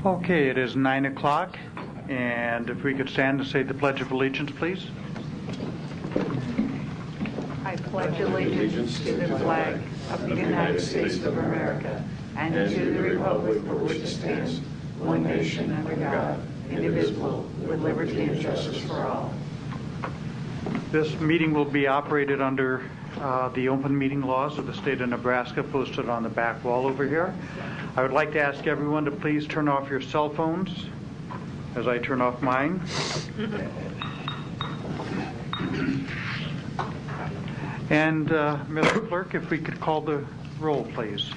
Okay, it is 9 o'clock, and if we could stand and say the Pledge of Allegiance, please. I pledge allegiance to the flag of the United States of America and to the republic for which it stands, one nation under God, indivisible, with liberty and justice for all. This meeting will be operated under the open meeting laws of the state of Nebraska, posted on the back wall over here. I would like to ask everyone to please turn off your cell phones as I turn off mine. And Mr. Clerk, if we could call the roll, please.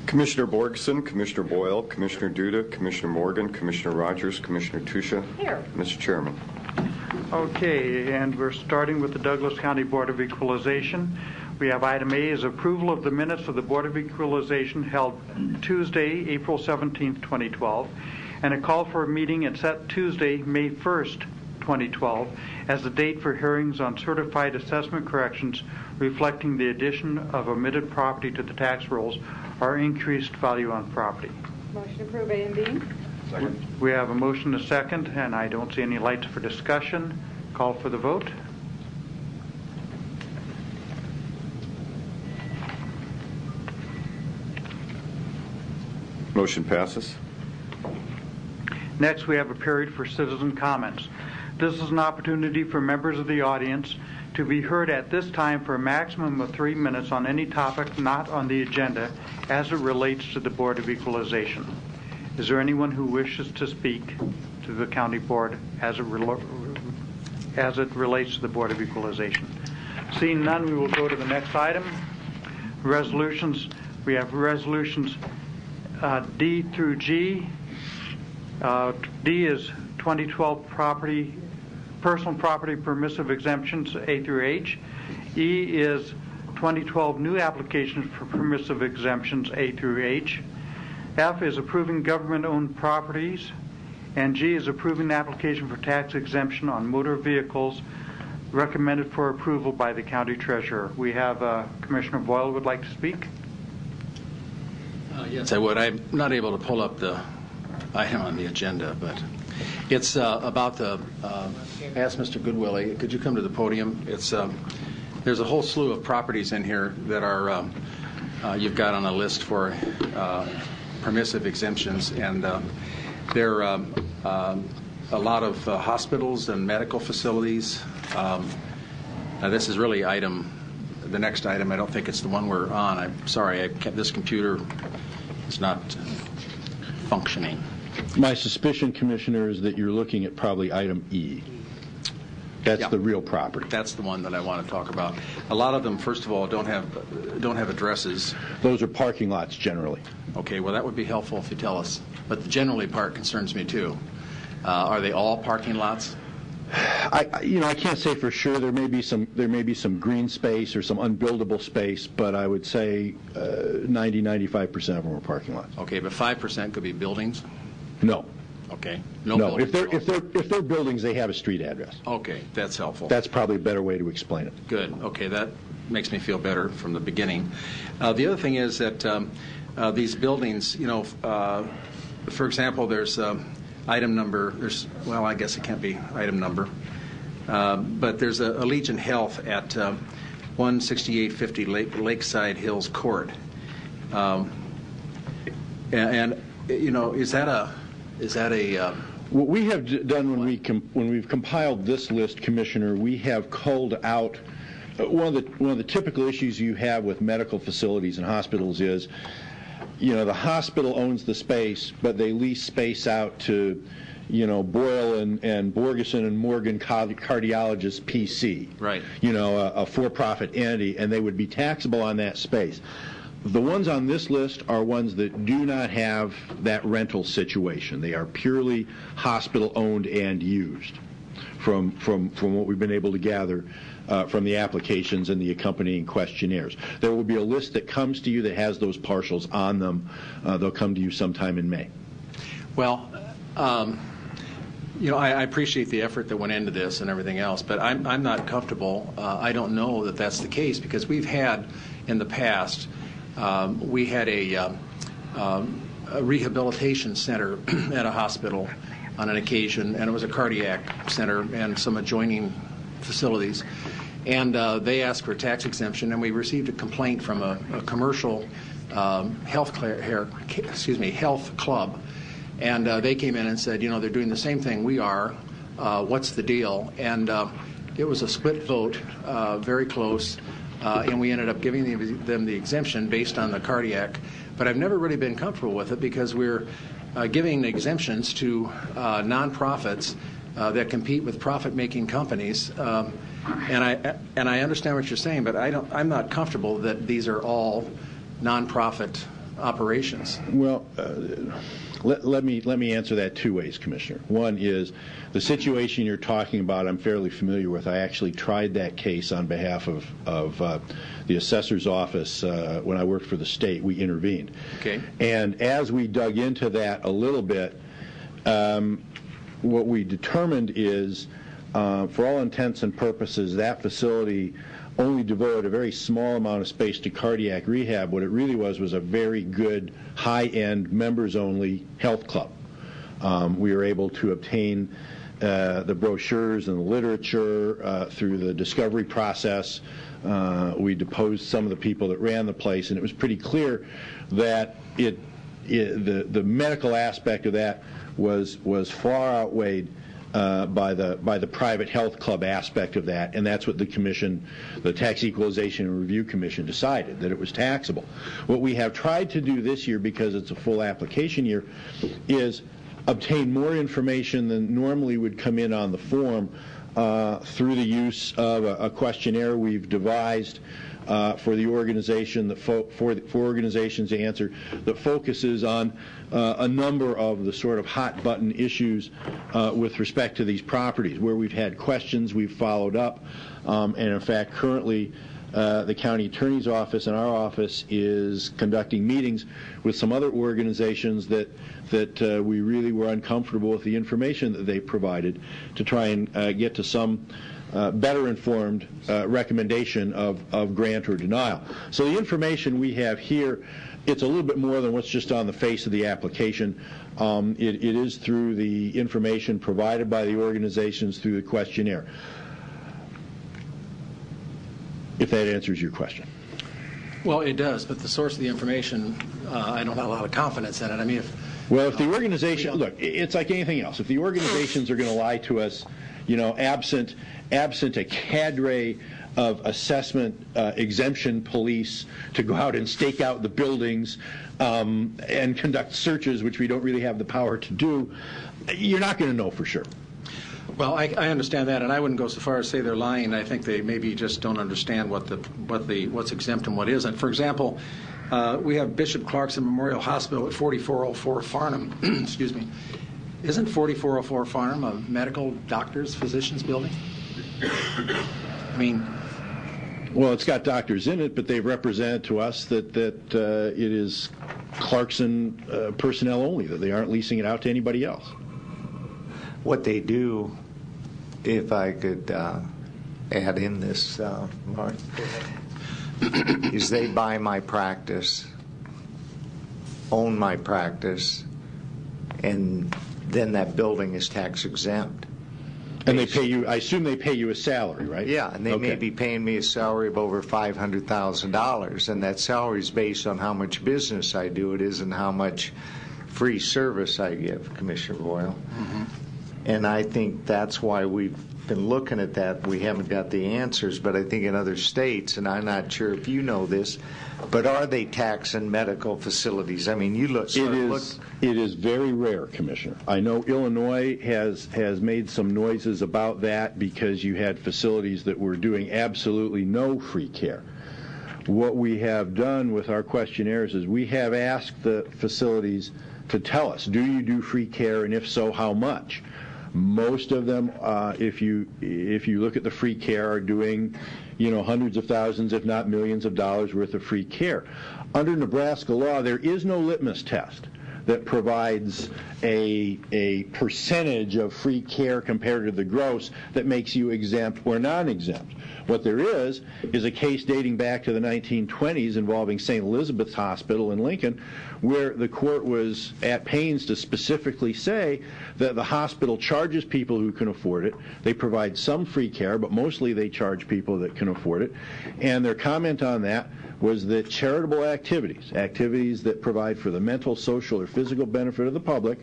Commissioner Borgeson, Commissioner Boyle, Commissioner Duda, Commissioner Morgan, Commissioner Rogers, Commissioner Tusha. Here. Mr. Chairman. Okay, and we're starting with the Douglas County Board of Equalization. We have item A is approval of the minutes of the Board of Equalization held Tuesday, April 17th, 2012, and a call for a meeting at set Tuesday, May 1st, 2012, as the date for hearings on certified assessment corrections reflecting the addition of omitted property to the tax rolls or increased value on property. Motion to approve A and B. Second. We have a motion and a second, and I don't see any lights for discussion. Call for the vote. Motion passes. Next, we have a period for citizen comments. This is an opportunity for members of the audience to be heard at this time for a maximum of 3 minutes on any topic not on the agenda as it relates to the Board of Equalization. Is there anyone who wishes to speak to the County Board as it relates to the Board of Equalization? Seeing none, we will go to the next item. Resolutions. We have resolutions D through G. D is 2012 personal property permissive exemptions, A through H. E is 2012 new applications for permissive exemptions, A through H. F is approving government-owned properties, and G is approving the application for tax exemption on motor vehicles recommended for approval by the county treasurer. We have Commissioner Boyle would like to speak. Yes, I would. I'm not able to pull up the item on the agenda, but it's about the. Ask Mr. Goodwillie, could you come to the podium? It's there's a whole slew of properties in here that are you've got on a list for permissive exemptions, and there are a lot of hospitals and medical facilities. Now this is really the next item. I don't think it's the one we're on. I'm sorry, this computer is not functioning. My suspicion, Commissioner, is that you're looking at probably item E. That's the real property. That's the one that I want to talk about. A lot of them, first of all, don't have addresses. Those are parking lots generally. Okay, well that would be helpful if you tell us. But the generally part concerns me too. Are they all parking lots? I can't say for sure. There may be some green space or some unbuildable space, but I would say 95% of them are parking lots. Okay, but 5% could be buildings. No. Okay. No. If they're buildings, they have a street address. Okay, that's helpful. That's probably a better way to explain it. Good. Okay, that makes me feel better from the beginning. The other thing is that these buildings, for example, there's item number. I guess it can't be item number, but there's a Allegiant Health at 16850 Lakeside Hills Court, and is that a what we have done when we've compiled this list, Commissioner, we have culled out one of the typical issues you have with medical facilities and hospitals is, the hospital owns the space, but they lease space out to, Boyle and Borgeson and Morgan Cardiologists PC. Right. A for-profit entity, and they would be taxable on that space. The ones on this list are ones that do not have that rental situation. They are purely hospital-owned and used from what we've been able to gather from the applications and the accompanying questionnaires. There will be a list that comes to you that has those partials on them. They'll come to you sometime in May. Well, I appreciate the effort that went into this and everything else, but I'm not comfortable. I don't know that that's the case because we've had in the past we had a rehabilitation center at a hospital on an occasion, and it was a cardiac center and some adjoining facilities. And they asked for a tax exemption, and we received a complaint from a commercial health club. And they came in and said, they're doing the same thing we are. What's the deal? And it was a split vote, very close, and we ended up giving them the exemption based on the cardiac. But I've never really been comfortable with it because we're giving exemptions to nonprofits that compete with profit-making companies. And I understand what you're saying, but I'm not comfortable that these are all nonprofit operations. Well, let me answer that two ways, Commissioner. One is the situation you're talking about I'm fairly familiar with. I actually tried that case on behalf of the assessor's office when I worked for the state. We intervened. Okay. And as we dug into that a little bit, what we determined is, for all intents and purposes, that facility only devoted a very small amount of space to cardiac rehab. What it really was a very good, high-end, members-only health club. We were able to obtain the brochures and the literature through the discovery process. We deposed some of the people that ran the place, and it was pretty clear that the medical aspect of that was far outweighed by the private health club aspect of that, and that's what the commission, the Tax Equalization and Review Commission, decided, that it was taxable. What we have tried to do this year, because it's a full application year, is obtain more information than normally would come in on the form through the use of a questionnaire we've devised for the organization for organizations to answer, that focuses on a number of the sort of hot button issues with respect to these properties. Where we've had questions, we've followed up, and in fact currently the county attorney's office and our office is conducting meetings with some other organizations that we really were uncomfortable with the information that they provided, to try and get to some better informed recommendation of grant or denial. So the information we have here, it's a little bit more than what's just on the face of the application. It is through the information provided by the organizations through the questionnaire. If that answers your question. Well, it does, but the source of the information, I don't have a lot of confidence in it. I mean, if the organization, look, it's like anything else. If the organizations are going to lie to us, absent a cadre of assessment exemption police to go out and stake out the buildings and conduct searches, which we don't really have the power to do, you're not going to know for sure. Well, I understand that, and I wouldn't go so far as say they're lying. I think they maybe just don't understand what's exempt and what isn't. For example, we have Bishop Clarkson Memorial Hospital at 4404 Farnham. Excuse me. Isn't 4404 Farnham a medical doctors, physicians building? I mean, well, it's got doctors in it, but they've represented to us that it is Clarkson personnel only, that they aren't leasing it out to anybody else. What they do, if I could add in this, Mark, is they buy my practice, own my practice, and then that building is tax exempt. And they pay you, I assume they pay you a salary, right? Yeah, and they may be paying me a salary of over $500,000, and that salary is based on how much business I do. It isn't how much free service I give, Commissioner Boyle. Mm-hmm. And I think that's why we've been looking at that. We haven't got the answers, but I think in other states, and I'm not sure if you know this, but are they taxing medical facilities? I mean, you look. It is very rare, Commissioner. I know Illinois has made some noises about that because you had facilities that were doing absolutely no free care. What we have done with our questionnaires is we have asked the facilities to tell us, do you do free care, and if so, how much? Most of them, if you look at the free care, are doing, hundreds of thousands, if not millions of dollars worth of free care. Under Nebraska law, there is no litmus test. that provides a percentage of free care compared to the gross that makes you exempt or non-exempt. What there is a case dating back to the 1920s involving St. Elizabeth's Hospital in Lincoln, where the court was at pains to specifically say that the hospital charges people who can afford it. They provide some free care, but mostly they charge people that can afford it. And their comment on that was that charitable activities that provide for the mental, social, or physical benefit of the public,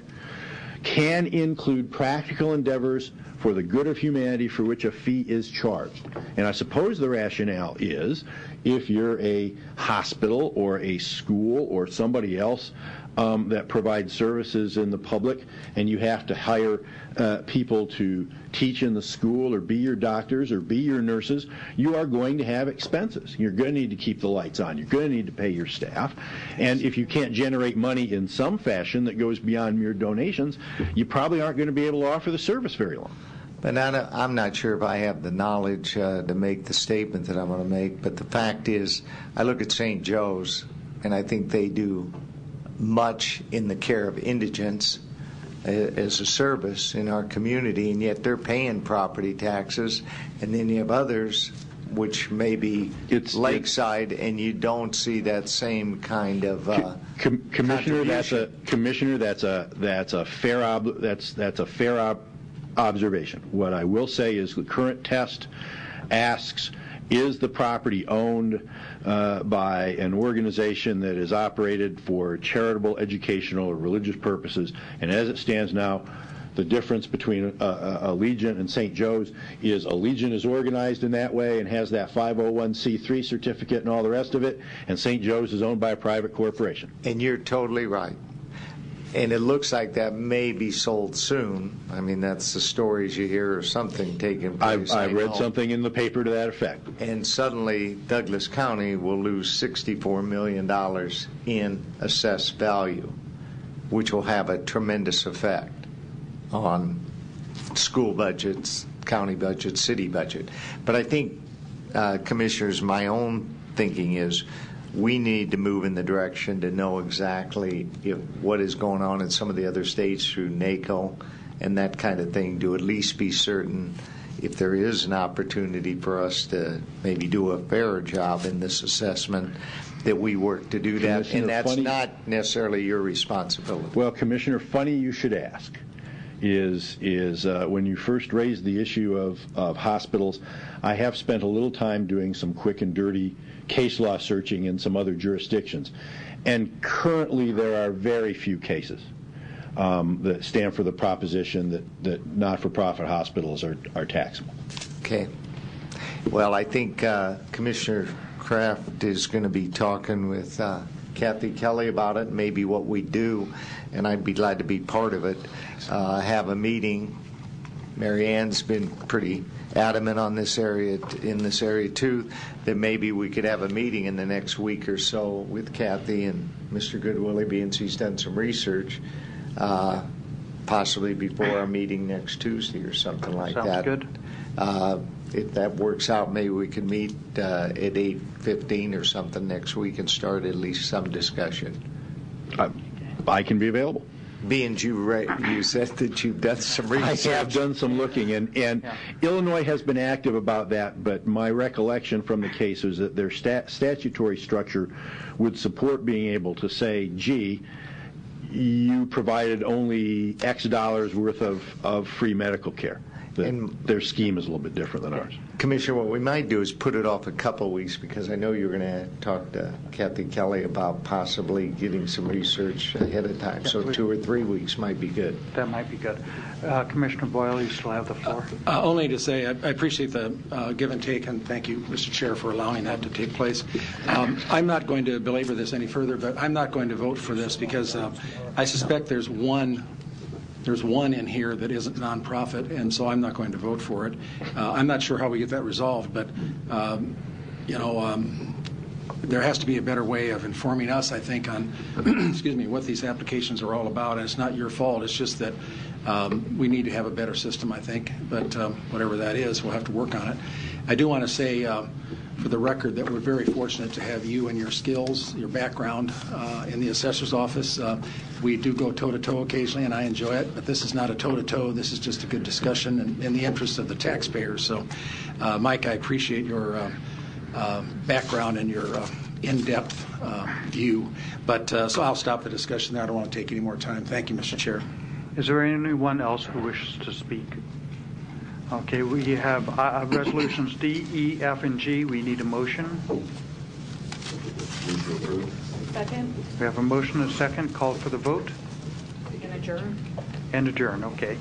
can include practical endeavors for the good of humanity for which a fee is charged. And I suppose the rationale is if you're a hospital or a school or somebody else that provides services in the public, and you have to hire people to teach in the school or be your doctors or be your nurses, you are going to have expenses. You're going to need to keep the lights on. You're going to need to pay your staff. And if you can't generate money in some fashion that goes beyond mere donations, you probably aren't going to be able to offer the service very long. But I'm not sure if I have the knowledge to make the statement that I'm going to make, but the fact is, I look at St. Joe's, and I think they do much in the care of indigents as a service in our community, and yet they're paying property taxes, and then you have others which may be lakeside, and you don't see that same kind of Commissioner, that's a fair observation. What I will say is the current test asks, is the property owned by an organization that is operated for charitable, educational, or religious purposes? And as it stands now, the difference between Allegiant and St. Joe's is Allegiant is organized in that way and has that 501c3 certificate and all the rest of it, and St. Joe's is owned by a private corporation. And you're totally right. And it looks like that may be sold soon. I mean, that's the stories you hear or something taking place. I read something in the paper to that effect. And suddenly Douglas County will lose $64 million in assessed value, which will have a tremendous effect on school budgets, county budget, city budget. But I think, Commissioners, my own thinking is we need to move in the direction to know exactly what is going on in some of the other states through NACO and that kind of thing, to at least be certain if there is an opportunity for us to maybe do a fairer job in this assessment, that we work to do that. And that's not necessarily your responsibility. Well, Commissioner, funny you should ask. Is when you first raised the issue of hospitals, I have spent a little time doing some quick and dirty case law searching in some other jurisdictions. And currently there are very few cases that stand for the proposition that not-for-profit hospitals are taxable. Okay. Well, I think Commissioner Kraft is going to be talking with Kathy Kelly about it, maybe what we do, and I'd be glad to be part of it. Have a meeting. Mary Ann's been pretty adamant on this area, in this area too, that maybe we could have a meeting in the next week or so with Kathy and Mr. Goodwillie, being he's done some research, possibly before our meeting next Tuesday or something like that. Sounds good. If that works out, maybe we could meet at 8:15 or something next week and start at least some discussion. I can be available. Being you said that you've done some research. I have done some looking, and Illinois has been active about that, but my recollection from the case is that their statutory structure would support being able to say, gee, you provided only X dollars worth of free medical care. And their scheme is a little bit different than ours. Commissioner, what we might do is put it off a couple of weeks, because I know you're going to talk to Kathy Kelly about possibly getting some research ahead of time. So 2 or 3 weeks might be good. That might be good. Commissioner Boyle, you still have the floor. Only to say I appreciate the give and take, and thank you, Mr. Chair, for allowing that to take place. I'm not going to belabor this any further, but I'm not going to vote for this because I suspect there's one in here that isn't nonprofit, and so I'm not going to vote for it. I'm not sure how we get that resolved, but there has to be a better way of informing us, I think, on excuse me, what these applications are all about. And it's not your fault. It's just that we need to have a better system, I think. But whatever that is, we'll have to work on it. I do want to say for the record that we're very fortunate to have you and your skills, your background in the assessor's office. We do go toe-to-toe occasionally, and I enjoy it, but this is not a toe-to-toe. This is just a good discussion in the interest of the taxpayers. So, Mike, I appreciate your background and your in-depth view. But so I'll stop the discussion there. I don't want to take any more time. Thank you, Mr. Chair. Is there anyone else who wishes to speak? Okay, we have resolutions D, E, F, and G. We need a motion. Second. We have a motion and a second. Call for the vote. And adjourn. And adjourn, okay.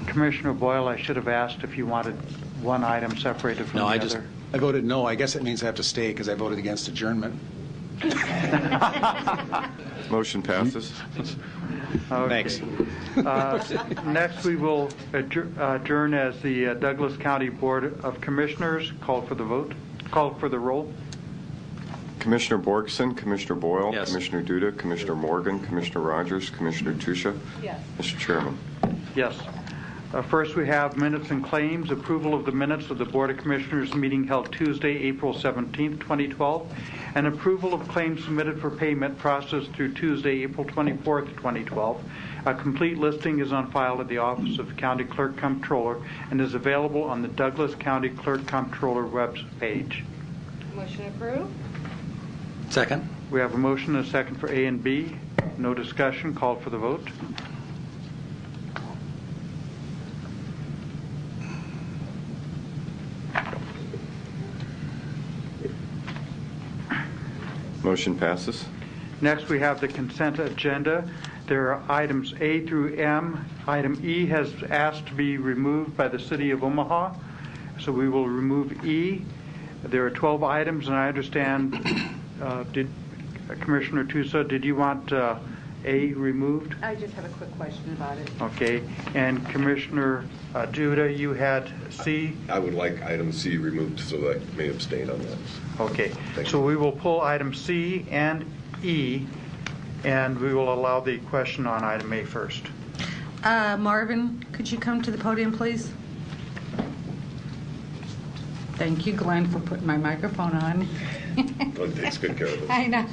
Commissioner Boyle, I should have asked if you wanted one item separated from the other. I voted no. I guess it means I have to stay because I voted against adjournment. Motion passes. Okay. Thanks. Next, we will adjourn as the Douglas County Board of Commissioners. Call for the vote. Call for the roll. Commissioner Borgson, Commissioner Boyle, Yes. Commissioner Duda, Commissioner Morgan, Commissioner Rogers, Commissioner Tusha. Yes. Mr. Chairman. Yes. First, we have minutes and claims. Approval of the minutes of the Board of Commissioners meeting held Tuesday, April 17, 2012, and approval of claims submitted for payment processed through Tuesday, April 24, 2012. A complete listing is on file at the Office of the County Clerk Comptroller and is available on the Douglas County Clerk Comptroller web page. Motion approved. Second. We have a motion and a second for A and B. No discussion. Call for the vote. Motion passes. Next, we have the consent agenda. There are items A through M. Item E has asked to be removed by the City of Omaha, so we will remove E. There are 12 items, and I understand, Commissioner Tusa, did you want A removed? I just have a quick question about it. Okay. And Commissioner Duda, you had C? I would like item C removed so that I may abstain on that. Okay. Thank So you. we will pull item C and E, and we will allow the question on item A first. Marvin, could you come to the podium, please? Thank you, Glenn, for putting my microphone on. Glenn takes good care of it. I know.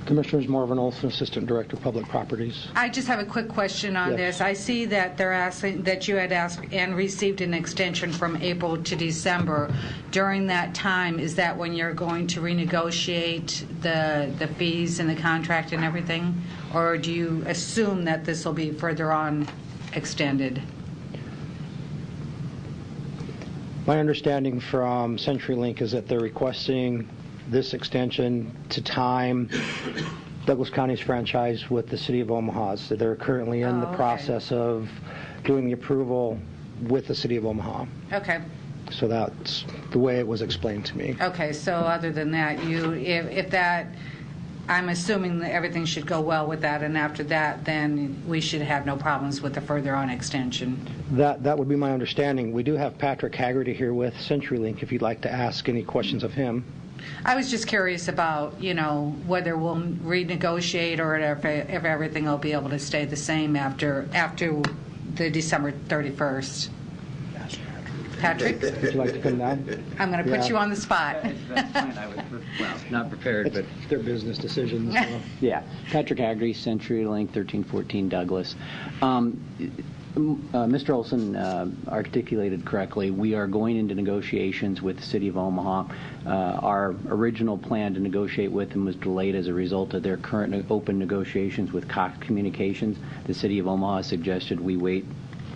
Commissioners, Marvin Olson, Assistant Director of Public Properties. I just have a quick question on Yes. this. I see that they're asking that you had asked and received an extension from April to December. During that time, is that when you're going to renegotiate the fees and the contract and everything? Or do you assume that this will be further on extended? My understanding from CenturyLink is that they're requesting this extension to time Douglas County's franchise with the City of Omaha. So they're currently in the okay. process of doing the approval with the City of Omaha. Okay. So that's the way it was explained to me. Okay, so other than that, if that, I'm assuming that everything should go well with that, and after that, then we should have no problems with the further on extension. That would be my understanding. We do have Patrick Haggerty here with CenturyLink if you'd like to ask any questions of him. I was just curious about, whether we'll renegotiate or if everything will be able to stay the same after the December 31st. Patrick? Would you like to come down? I'm going to put Yeah. you on the spot. That's fine. I was, not prepared, but It's their business decisions. So. yeah. Patrick Haggerty, CenturyLink, 1314 Douglas. Mr. Olson articulated correctly. We are going into negotiations with the City of Omaha. Our original plan to negotiate with them was delayed as a result of their current open negotiations with Cox Communications. The City of Omaha suggested we wait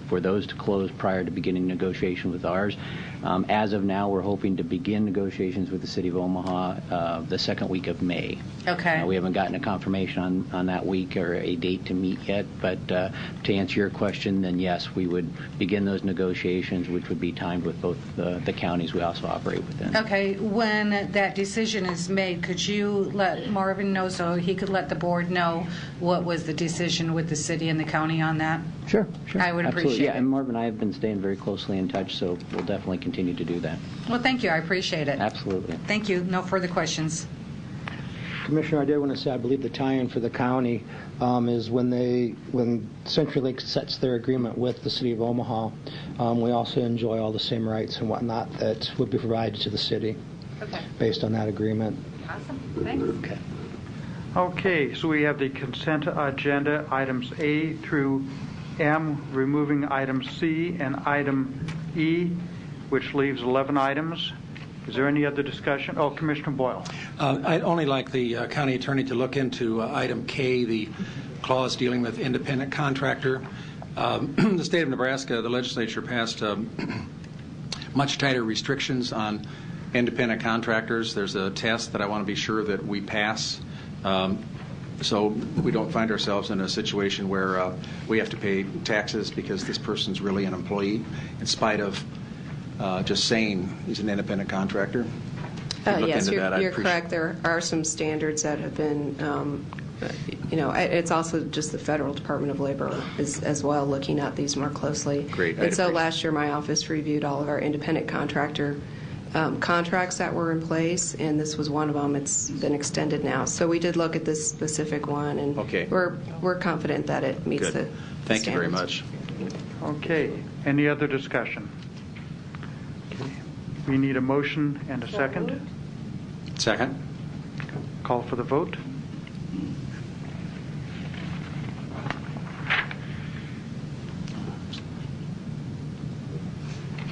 for those to close prior to beginning negotiation with ours. As of now, we're hoping to begin negotiations with the City of Omaha the second week of May. Okay. We haven't gotten a confirmation on that week or a date to meet yet, but to answer your question, then yes, we would begin those negotiations, which would be timed with both the counties we also operate within. Okay, when that decision is made, could you let Marvin know so he could let the board know what was the decision with the city and the county on that? Sure. I would Absolutely. appreciate Yeah, it. and Marvin and I have been staying very closely in touch, so we'll definitely continue to do that. Well, thank you. I appreciate it. Absolutely. Thank you. No further questions. Commissioner, I did want to say I believe the tie-in for the county is when CenturyLink sets their agreement with the City of Omaha, we also enjoy all the same rights and whatnot that would be provided to the city based on that agreement. Awesome. Thanks. Okay. Okay, so we have the consent agenda, items A through M, removing item C and item E, which leaves 11 items. Is there any other discussion? Oh, Commissioner Boyle. I'd only like the county attorney to look into item K, the clause dealing with independent contractor. The state of Nebraska, the legislature passed much tighter restrictions on independent contractors. There's a test that I want to be sure that we pass so we don't find ourselves in a situation where we have to pay taxes because this person's really an employee in spite of just saying he's an independent contractor. Yes, you're correct. There are some standards that have been, it's also just the Federal Department of Labor is as well looking at these more closely. Great. And so last year my office reviewed all of our independent contractor contracts that were in place, and this was one of them. It's been extended now. So we did look at this specific one, and we're confident that it meets the Thank you very standards. much. Okay. Any other discussion? Okay. We need a motion and a second. Second. Call for the vote.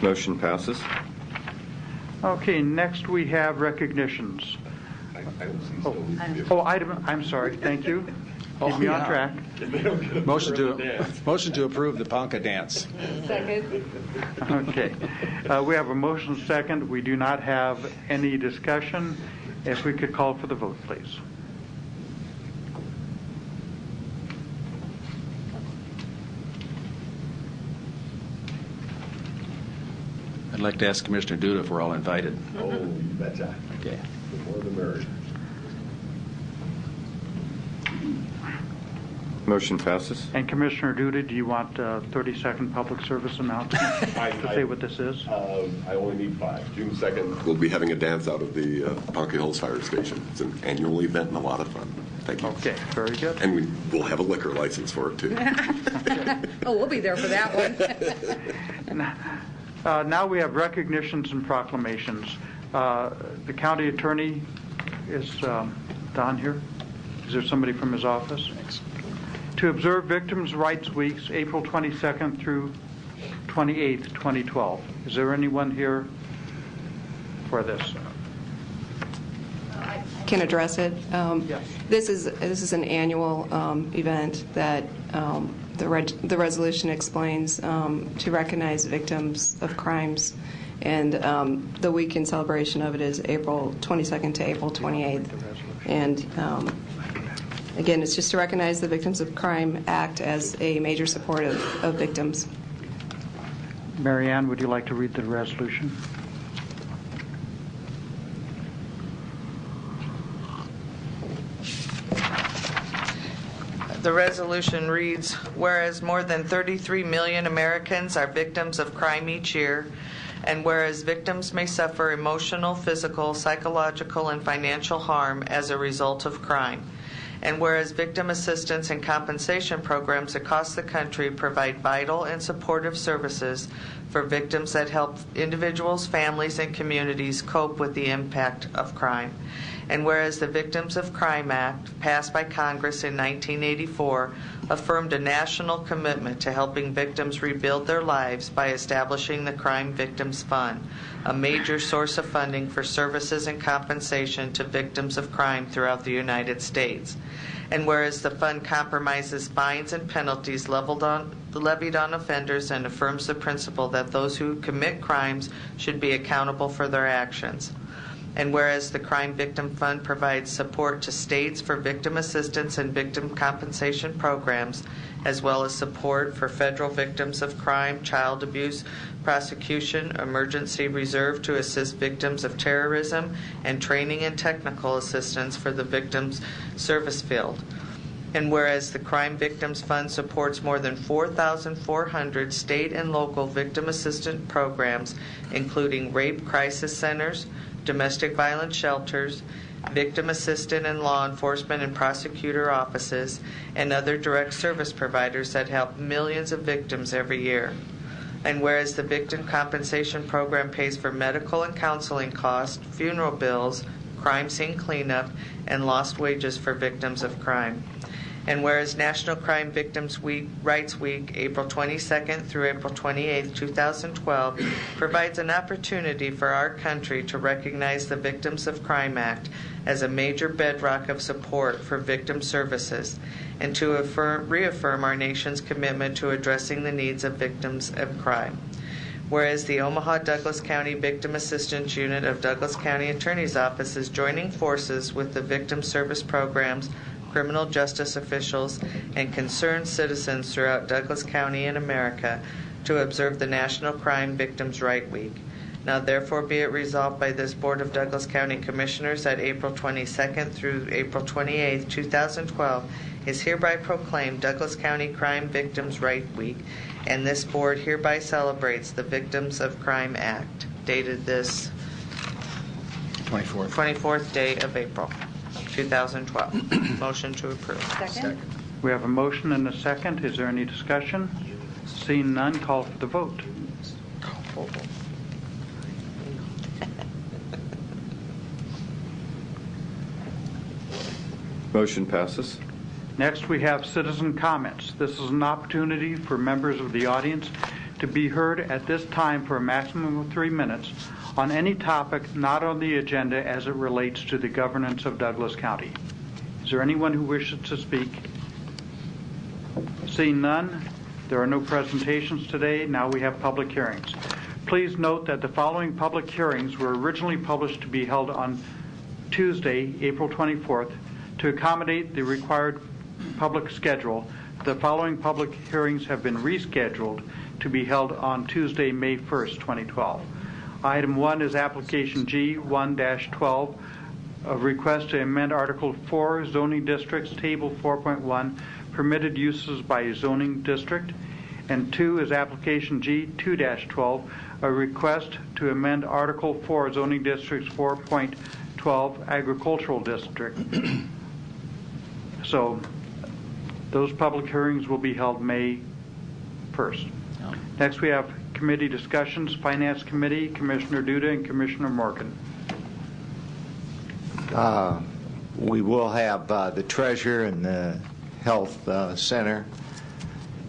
Motion passes. Okay, next we have recognitions. I'm sorry. Thank you. Keep me on track. Motion to approve the Ponca dance. Second. Okay. We have a motion second. We do not have any discussion. If we could call for the vote, please. I'd like to ask Commissioner Duda if we're all invited. Oh, you betcha. Okay. The more the merrier. Motion passes. And Commissioner Duda, do you want a 30-second public service announcement to say what this is? I only need 5. June 2nd, we'll be having a dance out of the Ponca Hills Fire Station. It's an annual event and a lot of fun. Thank you. Okay, very good. And we'll have a liquor license for it, too. Oh, we'll be there for that one. Now we have recognitions and proclamations. The county attorney is Don here. Is there somebody from his office? Thanks. To observe Victims' Rights Weeks, April 22nd through 28th, 2012. Is there anyone here for this? Can address it. Yes. This is an annual event that the resolution explains to recognize victims of crimes, and the week in celebration of it is April 22nd to April 28th. And again, it's just to recognize the Victims of Crime Act as a major support of victims. Mary Ann, would you like to read the resolution? The resolution reads, whereas more than 33 million Americans are victims of crime each year, and whereas victims may suffer emotional, physical, psychological, and financial harm as a result of crime, and whereas victim assistance and compensation programs across the country provide vital and supportive services for victims that help individuals, families, and communities cope with the impact of crime. And whereas the Victims of Crime Act, passed by Congress in 1984, affirmed a national commitment to helping victims rebuild their lives by establishing the Crime Victims Fund, a major source of funding for services and compensation to victims of crime throughout the United States. And whereas the fund compromises fines and penalties levied on offenders and affirms the principle that those who commit crimes should be accountable for their actions. And whereas the Crime Victim Fund provides support to states for victim assistance and victim compensation programs, as well as support for federal victims of crime, child abuse, prosecution, emergency reserve to assist victims of terrorism, and training and technical assistance for the victims' service field. And whereas the Crime Victims Fund supports more than 4,400 state and local victim assistance programs, including rape crisis centers, domestic violence shelters, victim assistant and law enforcement and prosecutor offices, and other direct service providers that help millions of victims every year. And whereas the Victim Compensation Program pays for medical and counseling costs, funeral bills, crime scene cleanup, and lost wages for victims of crime. And whereas National Crime Victims Rights Week, April 22nd through April 28th, 2012, provides an opportunity for our country to recognize the Victims of Crime Act as a major bedrock of support for victim services, and to reaffirm our nation's commitment to addressing the needs of victims of crime. Whereas the Omaha-Douglas County Victim Assistance Unit of Douglas County Attorney's Office is joining forces with the victim service programs, criminal justice officials, and concerned citizens throughout Douglas County and America to observe the National Crime Victims' Right Week. Now therefore be it resolved by this Board of Douglas County Commissioners that April 22nd through April 28th, 2012 is hereby proclaimed Douglas County Crime Victims' Right Week, and this board hereby celebrates the Victims of Crime Act, dated this 24th day of April, 2012. Motion to approve. Second? We have a motion and a second. Is there any discussion? Seeing none, call for the vote. Motion passes. Next, we have citizen comments. This is an opportunity for members of the audience to be heard at this time for a maximum of 3 minutes on any topic not on the agenda as it relates to the governance of Douglas County. Is there anyone who wishes to speak? Seeing none, there are no presentations today. Now we have public hearings. Please note that the following public hearings were originally published to be held on Tuesday, April 24th. To accommodate the required public schedule, the following public hearings have been rescheduled to be held on Tuesday, May 1st, 2012. Item 1 is application G1-12, a request to amend Article 4, Zoning Districts, Table 4.1, Permitted Uses by Zoning District. And 2 is application G2-12, a request to amend Article 4, Zoning Districts 4.12, Agricultural District. So those public hearings will be held May 1st. Next, we have committee discussions. Finance Committee, Commissioner Duda and Commissioner Morgan. We will have the treasurer and the health center,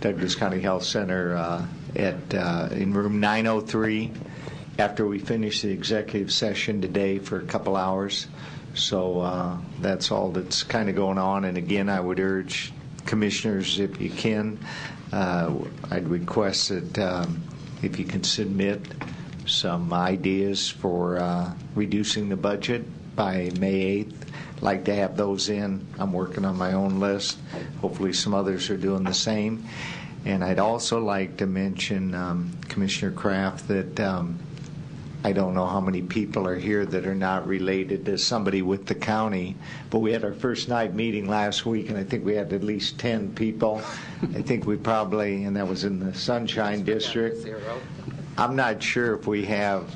Douglas County Health Center, in room 903 after we finish the executive session today for a couple hours. So that's all that's kind of going on. And again, I would urge commissioners, if you can, I'd request that if you can submit some ideas for reducing the budget by May 8th. I'd like to have those in. I'm working on my own list. Hopefully some others are doing the same. And I'd also like to mention, Commissioner Kraft, that I don't know how many people are here that are not related to somebody with the county, but we had our first night meeting last week, and I think we had at least 10 people. I think we probably, and that was in the Sunshine District. I'm not sure if we have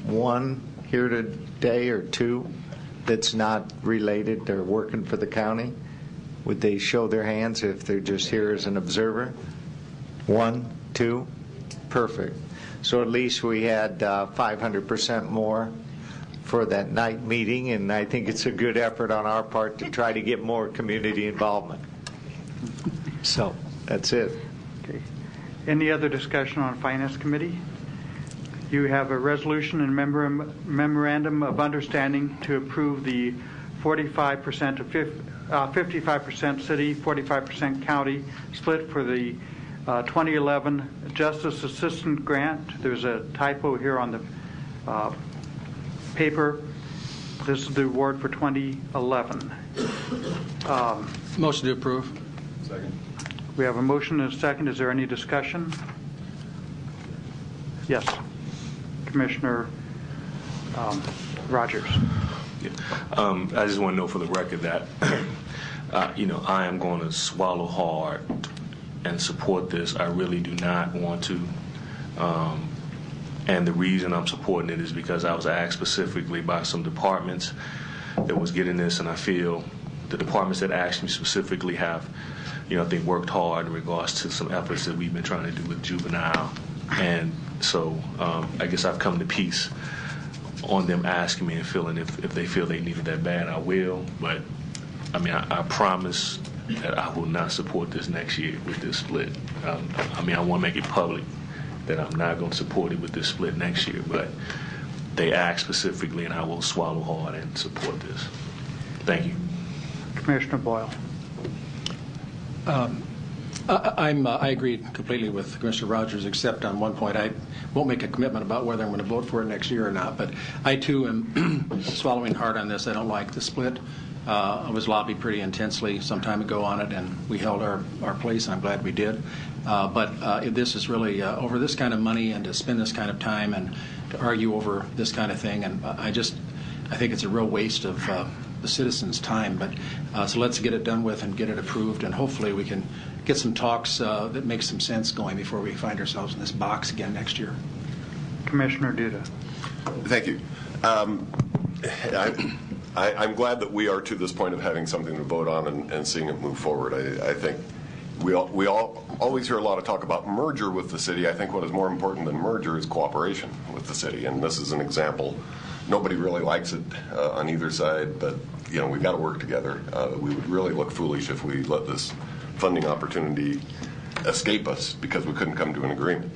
one here today or two that's not related or working for the county. Would they show their hands if they're just here as an observer? 1, 2, perfect. So at least we had 500% more for that night meeting, and I think it's a good effort on our part to try to get more community involvement. So that's it. Okay. Any other discussion on Finance Committee? You have a resolution and memorandum of understanding to approve the 45% to 55% city, 45% county split for the 2011 Justice Assistant Grant. There's a typo here on the paper. This is the award for 2011. Motion to approve. Second. We have a motion and a second. Is there any discussion? Yes. Commissioner Rogers. Yeah. I just want to know for the record that, I am going to swallow hard and support this. I really do not want to And the reason I'm supporting it is because I was asked specifically by some departments that was getting this, and I feel the departments that asked me specifically have, I think worked hard in regards to some efforts that we've been trying to do with juvenile. And so I guess I've come to peace on them asking me and feeling if they feel they need it that bad, I will. But, I promise that I will not support this next year with this split. I want to make it public that I'm not going to support it with this split next year. But they asked specifically, and I will swallow hard and support this. Thank you. Commissioner Boyle. I agree completely with Commissioner Rogers, except on one point. I won't make a commitment about whether I'm going to vote for it next year or not, but I too am swallowing hard on this. I don't like the split. I was lobbied pretty intensely some time ago on it, and we held our place, and I'm glad we did. But this is really over this kind of money and to spend this kind of time and to argue over this kind of thing, and I think it's a real waste of the citizens' time. But so let's get it done with and get it approved, and hopefully we can get some talks that make some sense going before we find ourselves in this box again next year. Commissioner Duda. Thank you. I'm glad that we are to this point of having something to vote on and seeing it move forward. I think we all always hear a lot of talk about merger with the city. I think what is more important than merger is cooperation with the city, and this is an example. Nobody really likes it on either side, but we've got to work together. We would really look foolish if we let this funding opportunity escape us because we couldn't come to an agreement.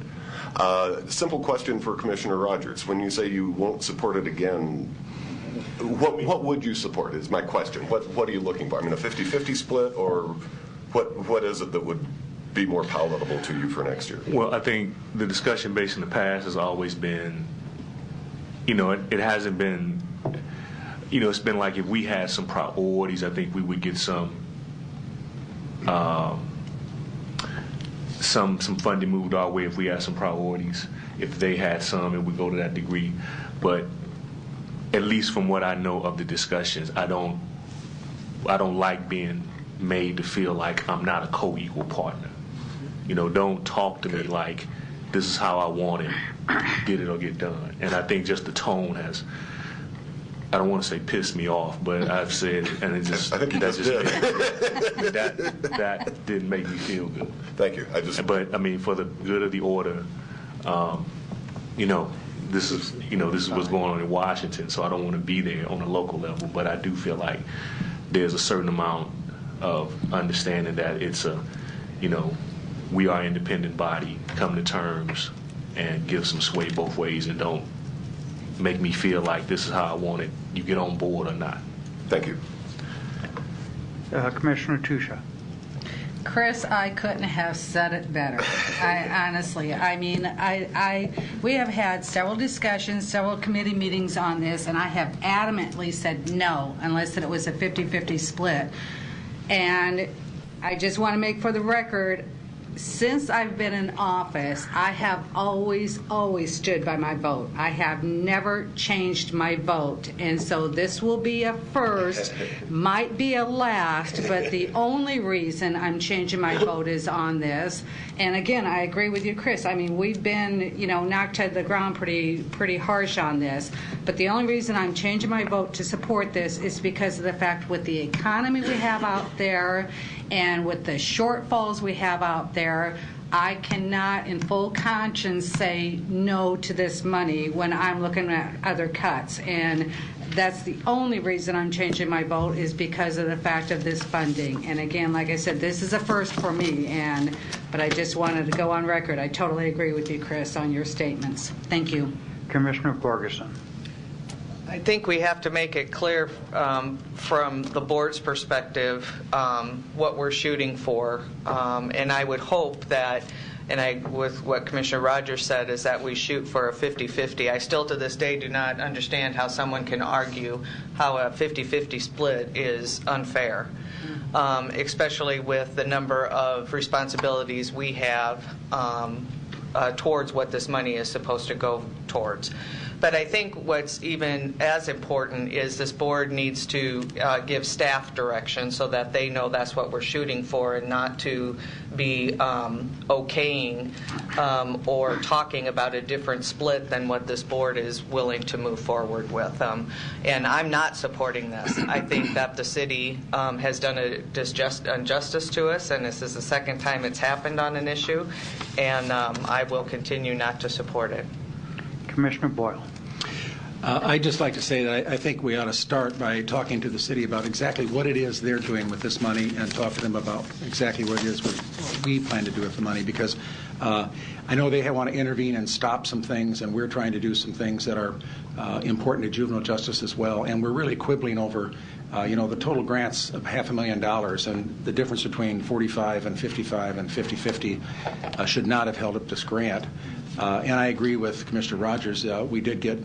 Simple question for Commissioner Rogers. When you say you won't support it again, what would you support is my question. What are you looking for? A 50-50 split, or what is it that would be more palatable to you for next year? Well, I think the discussion based in the past has always been, it hasn't been, it's been like if we had some priorities, I think we would get some funding moved our way if we had some priorities, if they had some and we go to that degree. But at least from what I know of the discussions, I don't like being made to feel like I'm not a co-equal partner. Don't talk to me like this is how I want it, get it or get done. And I think just the tone has, I don't want to say pissed me off, but I've said it, and it just, I think you just did. that didn't make me feel good. Thank you. But for the good of the order, this is what's going on in Washington, so I don't want to be there on a local level, but I do feel like there's a certain amount of understanding that it's we are an independent body, come to terms and give some sway both ways, and don't make me feel like this is how I want it, you get on board or not. Thank you. Commissioner Tusha. Chris, I couldn't have said it better. Honestly, we have had several discussions, several committee meetings on this, and I have adamantly said no, unless it was a 50-50 split. And I just want to make for the record, since I've been in office, I have always stood by my vote. I have never changed my vote. And so this will be a first, might be a last, but the only reason I'm changing my vote is on this. And again, I agree with you, Chris. We've been, knocked to the ground pretty harsh on this. But the only reason I'm changing my vote to support this is because of the fact with the economy we have out there and with the shortfalls we have out there, I cannot in full conscience say no to this money when I'm looking at other cuts. And that's the only reason I'm changing my vote, is because of the fact of this funding. And again, like I said, this is a first for me, but I just wanted to go on record. I totally agree with you, Chris, on your statements. Thank you. Commissioner Borgeson. I think we have to make it clear from the board's perspective what we're shooting for, and I would hope that, with what Commissioner Rogers said, is that we shoot for a 50-50. I still to this day do not understand how someone can argue how a 50-50 split is unfair, especially with the number of responsibilities we have towards what this money is supposed to go towards. But I think what's even as important is this board needs to give staff direction so that they know that's what we're shooting for, and not to be okaying or talking about a different split than what this board is willing to move forward with. And I'm not supporting this. I think that the city has done a injustice to us, and this is the second time it's happened on an issue, and I will continue not to support it. Commissioner Boyle. I'd just like to say that I think we ought to start by talking to the city about exactly what it is they're doing with this money and talk to them about exactly what it is we plan to do with the money, because I know they want to intervene and stop some things, and we're trying to do some things that are important to juvenile justice as well, and we're really quibbling over the total grants of $500,000, and the difference between 45 and 55 and 50-50 should not have held up this grant. And I agree with Commissioner Rogers. We did get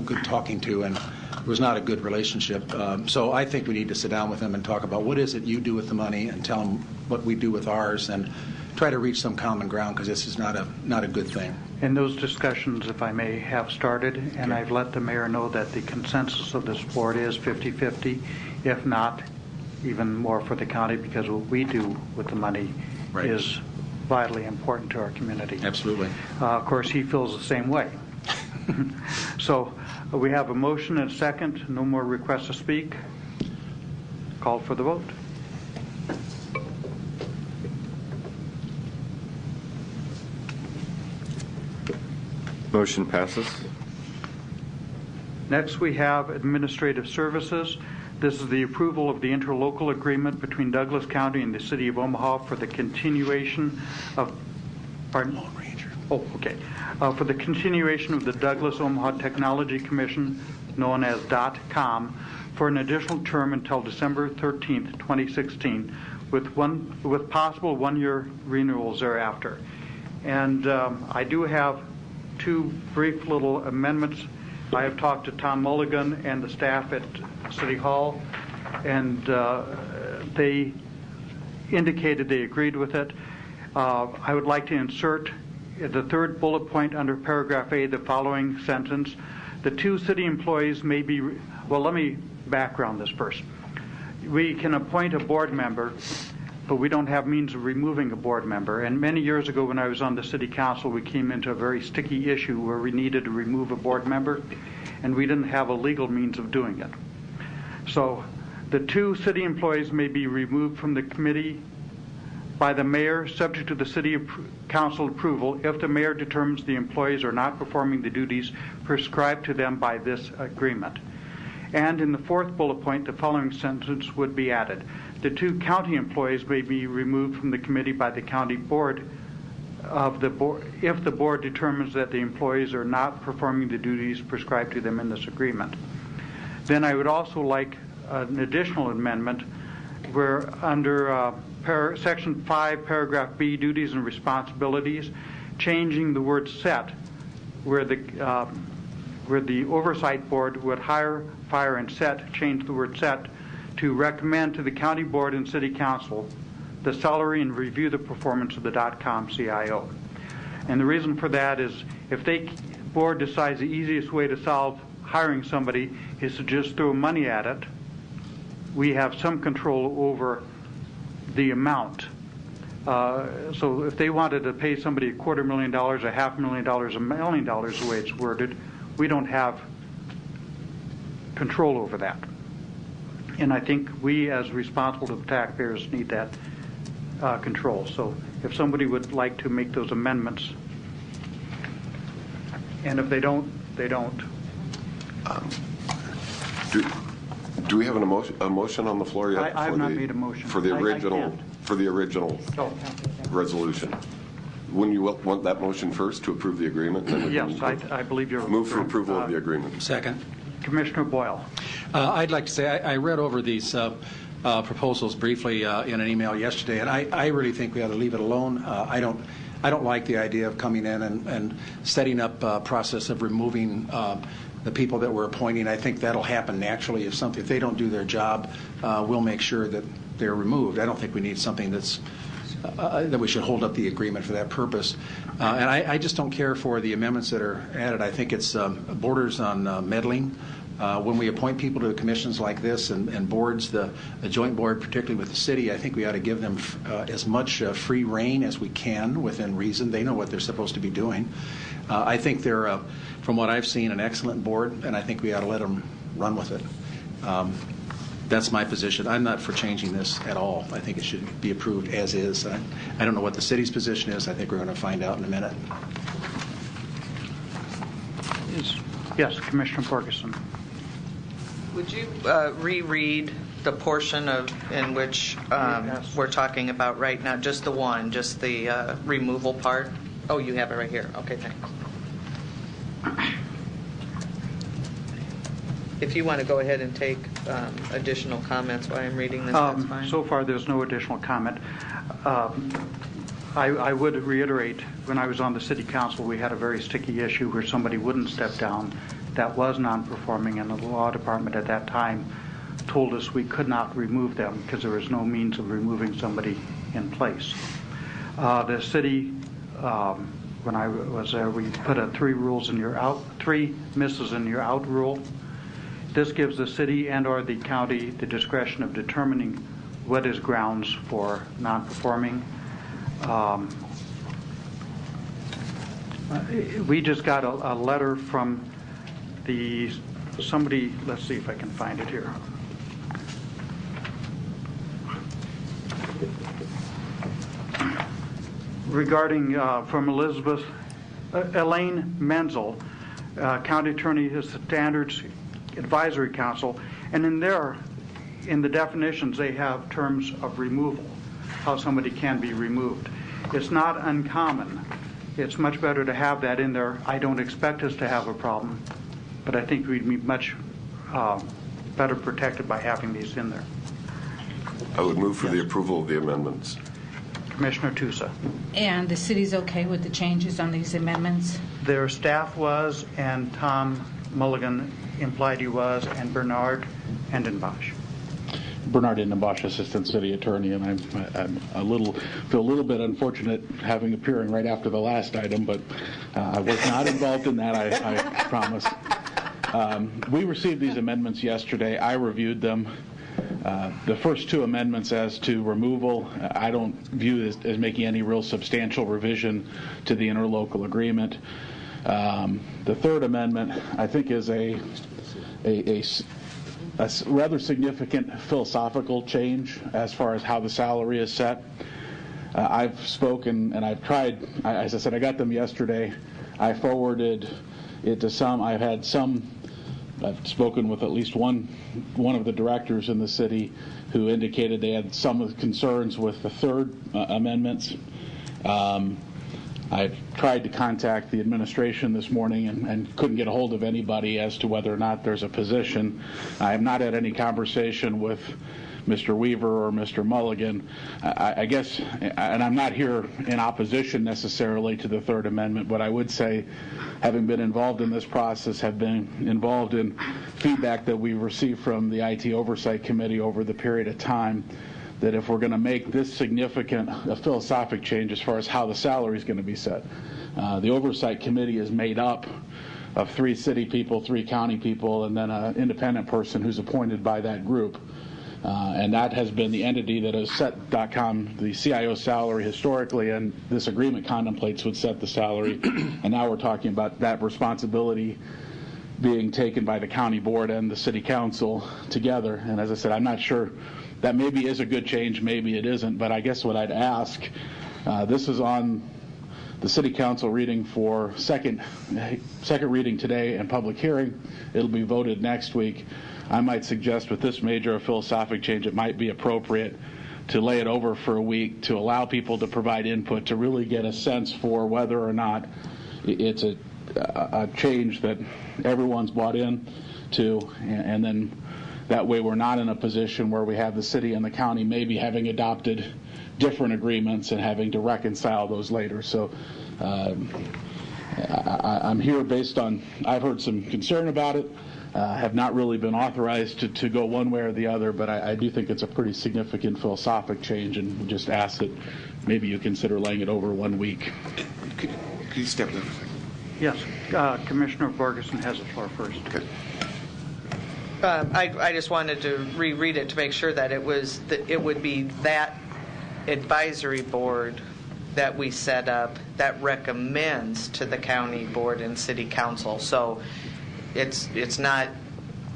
good talking to, and it was not a good relationship. So I think we need to sit down with them and talk about what is it you do with the money, and tell them what we do with ours, and try to reach some common ground, because this is not a good thing. And those discussions, if I may, have started, and I've let the mayor know that the consensus of this board is 50-50, if not even more for the county, because what we do with the money is vitally important to our community. Absolutely. Of course, he feels the same way. So we have a motion and a second. No more requests to speak. Call for the vote. Motion passes. Next, we have administrative services. This is the approval of the interlocal agreement between Douglas County and the City of Omaha for the continuation of, pardon? Lone Ranger. Oh, okay. For the continuation of the Douglas Omaha Technology Commission, known as .com, for an additional term until December 13th, 2016, with possible one-year renewals thereafter. And I do have two brief little amendments. I have talked to Tom Mulligan and the staff at City Hall, and they indicated they agreed with it. I would like to insert the third bullet point under paragraph A, the following sentence. The two city employees may be, well, let me background this first. We can appoint a board member, but we don't have means of removing a board member. And many years ago when I was on the city council, we came into a very sticky issue where we needed to remove a board member, and we didn't have a legal means of doing it. So the two city employees may be removed from the committee by the mayor, subject to the city council approval, if the mayor determines the employees are not performing the duties prescribed to them by this agreement. And in the fourth bullet point, the following sentence would be added. The two county employees may be removed from the committee by the county board if the board determines that the employees are not performing the duties prescribed to them in this agreement. Then I would also like an additional amendment where under Section 5, Paragraph B, Duties and Responsibilities, changing the word set, where the Oversight Board would hire, fire, and set, change the word set, to recommend to the County Board and City Council the salary and review the performance of the .com CIO. And the reason for that is if the board decides the easiest way to solve hiring somebody is to just throw money at it, we have some control over the amount. So if they wanted to pay somebody $250,000, $500,000, $1 million, the way it's worded, we don't have control over that. And I think we, as responsible to the taxpayers, need that control. So if somebody would like to make those amendments, and if they don't, they don't. Do we have a motion on the floor yet? I have not made a motion. For the original resolution. Wouldn't you want that motion first to approve the agreement? Yes, I believe you're... Move for approval of the agreement. Second. Commissioner Boyle. I'd like to say I read over these proposals briefly in an email yesterday, and I really think we ought to leave it alone. I don't like the idea of coming in and setting up a process of removing the people that we're appointing. I think that'll happen naturally. If they don't do their job, we'll make sure that they're removed. I don't think we need something that's that we should hold up the agreement for that purpose. And I just don't care for the amendments that are added. I think it's borders on meddling. When we appoint people to commissions like this and boards, the joint board, particularly with the city, I think we ought to give them as much free rein as we can within reason. They know what they're supposed to be doing. I think they're, from what I've seen, an excellent board, and I think we ought to let them run with it. That's my position. I'm not for changing this at all. I think it should be approved as is. I don't know what the city's position is. I think we're going to find out in a minute. Yes, Commissioner Borgeson. Would you reread the portion in which we're talking about right now? Just the one, just the removal part? Oh, you have it right here. Okay, thanks. If you want to go ahead and take additional comments while I'm reading this, that's fine. So far, there's no additional comment. I would reiterate, when I was on the city council, we had a very sticky issue where somebody wouldn't step down that was non-performing, and the law department at that time told us we could not remove them because there was no means of removing somebody in place. The city, when I was there, we put a three misses in your out rule. This gives the city and or the county the discretion of determining what is grounds for non-performing. We just got a letter from somebody, let's see if I can find it here. Regarding from Elaine Menzel, County Attorney, his Standards Advisory Council, and in the definitions they have terms of removal, how somebody can be removed. It's not uncommon. It's much better to have that in there. I don't expect us to have a problem, but I think we'd be much better protected by having these in there. I would move for the approval of the amendments. Commissioner Tusa. And the city's okay with the changes on these amendments? Their staff was, and Tom Mulligan implied he was, and Bernard Endenbosch. Bernard Endenbosch, Assistant City Attorney, and I'm feel a little bit unfortunate appearing right after the last item, but I was not involved in that, I promise. We received these amendments yesterday. I reviewed them. The first two amendments as to removal, I don't view as making any real substantial revision to the interlocal agreement. The third amendment, I think, is a rather significant philosophical change as far as how the salary is set. I've spoken and I've tried, as I said, I got them yesterday. I forwarded it to some. I've spoken with at least one of the directors in the city who indicated they had some concerns with the third amendments. I've tried to contact the administration this morning and couldn't get a hold of anybody as to whether or not there's a position. I have not had any conversation with Mr. Weaver or Mr. Mulligan. I guess, and I'm not here in opposition necessarily to the Third Amendment, but I would say, having been involved in this process, have been involved in feedback that we've received from the IT Oversight Committee over the period of time, that if we're going to make this significant a philosophic change as far as how the salary is going to be set, the Oversight Committee is made up of 3 city people, 3 county people, and then an independent person who's appointed by that group. And that has been the entity that has set the CIO salary historically, and this agreement contemplates would set the salary. And now we're talking about that responsibility being taken by the county board and the city council together. And as I said, I'm not sure. That maybe is a good change, maybe it isn't, but I guess what I'd ask, this is on the city council reading for second reading today and public hearing. It'll be voted next week. I might suggest with this major philosophic change, it might be appropriate to lay it over for a week to allow people to provide input to really get a sense for whether or not it's a change that everyone's bought in to, and then that way we're not in a position where we have the city and the county maybe having adopted different agreements and having to reconcile those later. So I'm here based on, I've heard some concern about it, have not really been authorized to go one way or the other, but I do think it's a pretty significant philosophic change, and just ask that maybe you consider laying it over 1 week. Could you step down for a second? Yes, Commissioner Borgeson has the floor first. Okay. I just wanted to reread it to make sure that it would be that advisory board that we set up that recommends to the county board and city council. So it's not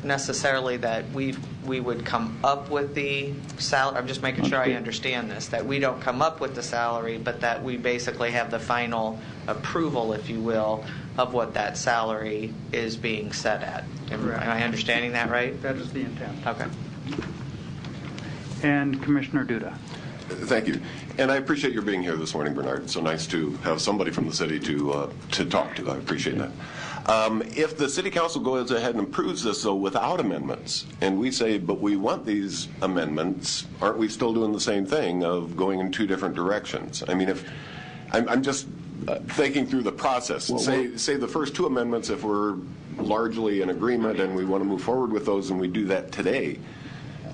necessarily that we would come up with the salary. I'm just making sure I understand this, that we don't come up with the salary, but that we basically have the final approval, if you will, of what that salary is being set at. Am I understanding that right? That is the intent. Okay. And Commissioner Duda. Thank you. And I appreciate your being here this morning, Bernard. It's so nice to have somebody from the city to talk to. I appreciate that. If the city council goes ahead and approves this, though, without amendments, and we say, but we want these amendments, aren't we still doing the same thing of going in two different directions? I mean, if I'm just thinking through the process. Well, say the first two amendments, if we're largely in agreement and we want to move forward with those, and we do that today.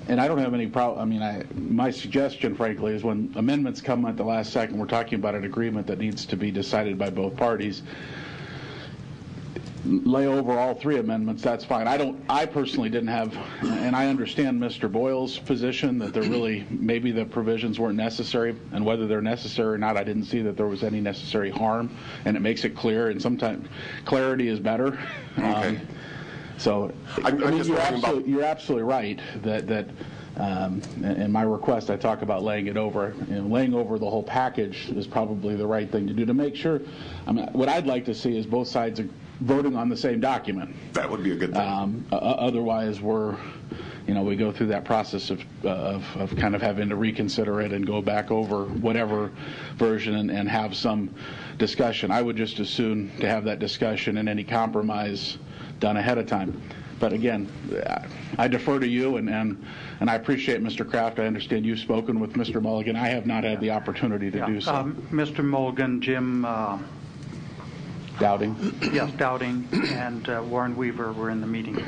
And I don't have any problem. I mean, my suggestion, frankly, is when amendments come at the last second, we're talking about an agreement that needs to be decided by both parties. Lay over all three amendments, that's fine. I personally didn't have, and I understand Mr. Boyle's position that there really, maybe the provisions weren't necessary, and whether they're necessary or not, I didn't see that there was any necessary harm, and it makes it clear, and sometimes clarity is better. Okay. So you're absolutely right that in my request I talk about laying it over. Laying over the whole package is probably the right thing to do to make sure. I mean, what I'd like to see is both sides are voting on the same document. That would be a good thing. Otherwise, we go through that process of kind of having to reconsider it and go back over whatever version and have some discussion. I would just as soon to have that discussion and any compromise done ahead of time. But again, I defer to you, and I appreciate Mr. Kraft. I understand you've spoken with Mr. Mulligan. I have not had the opportunity to do so. Mr. Mulligan, Jim Dowding? Yes, Dowding and Warren Weaver were in the meeting.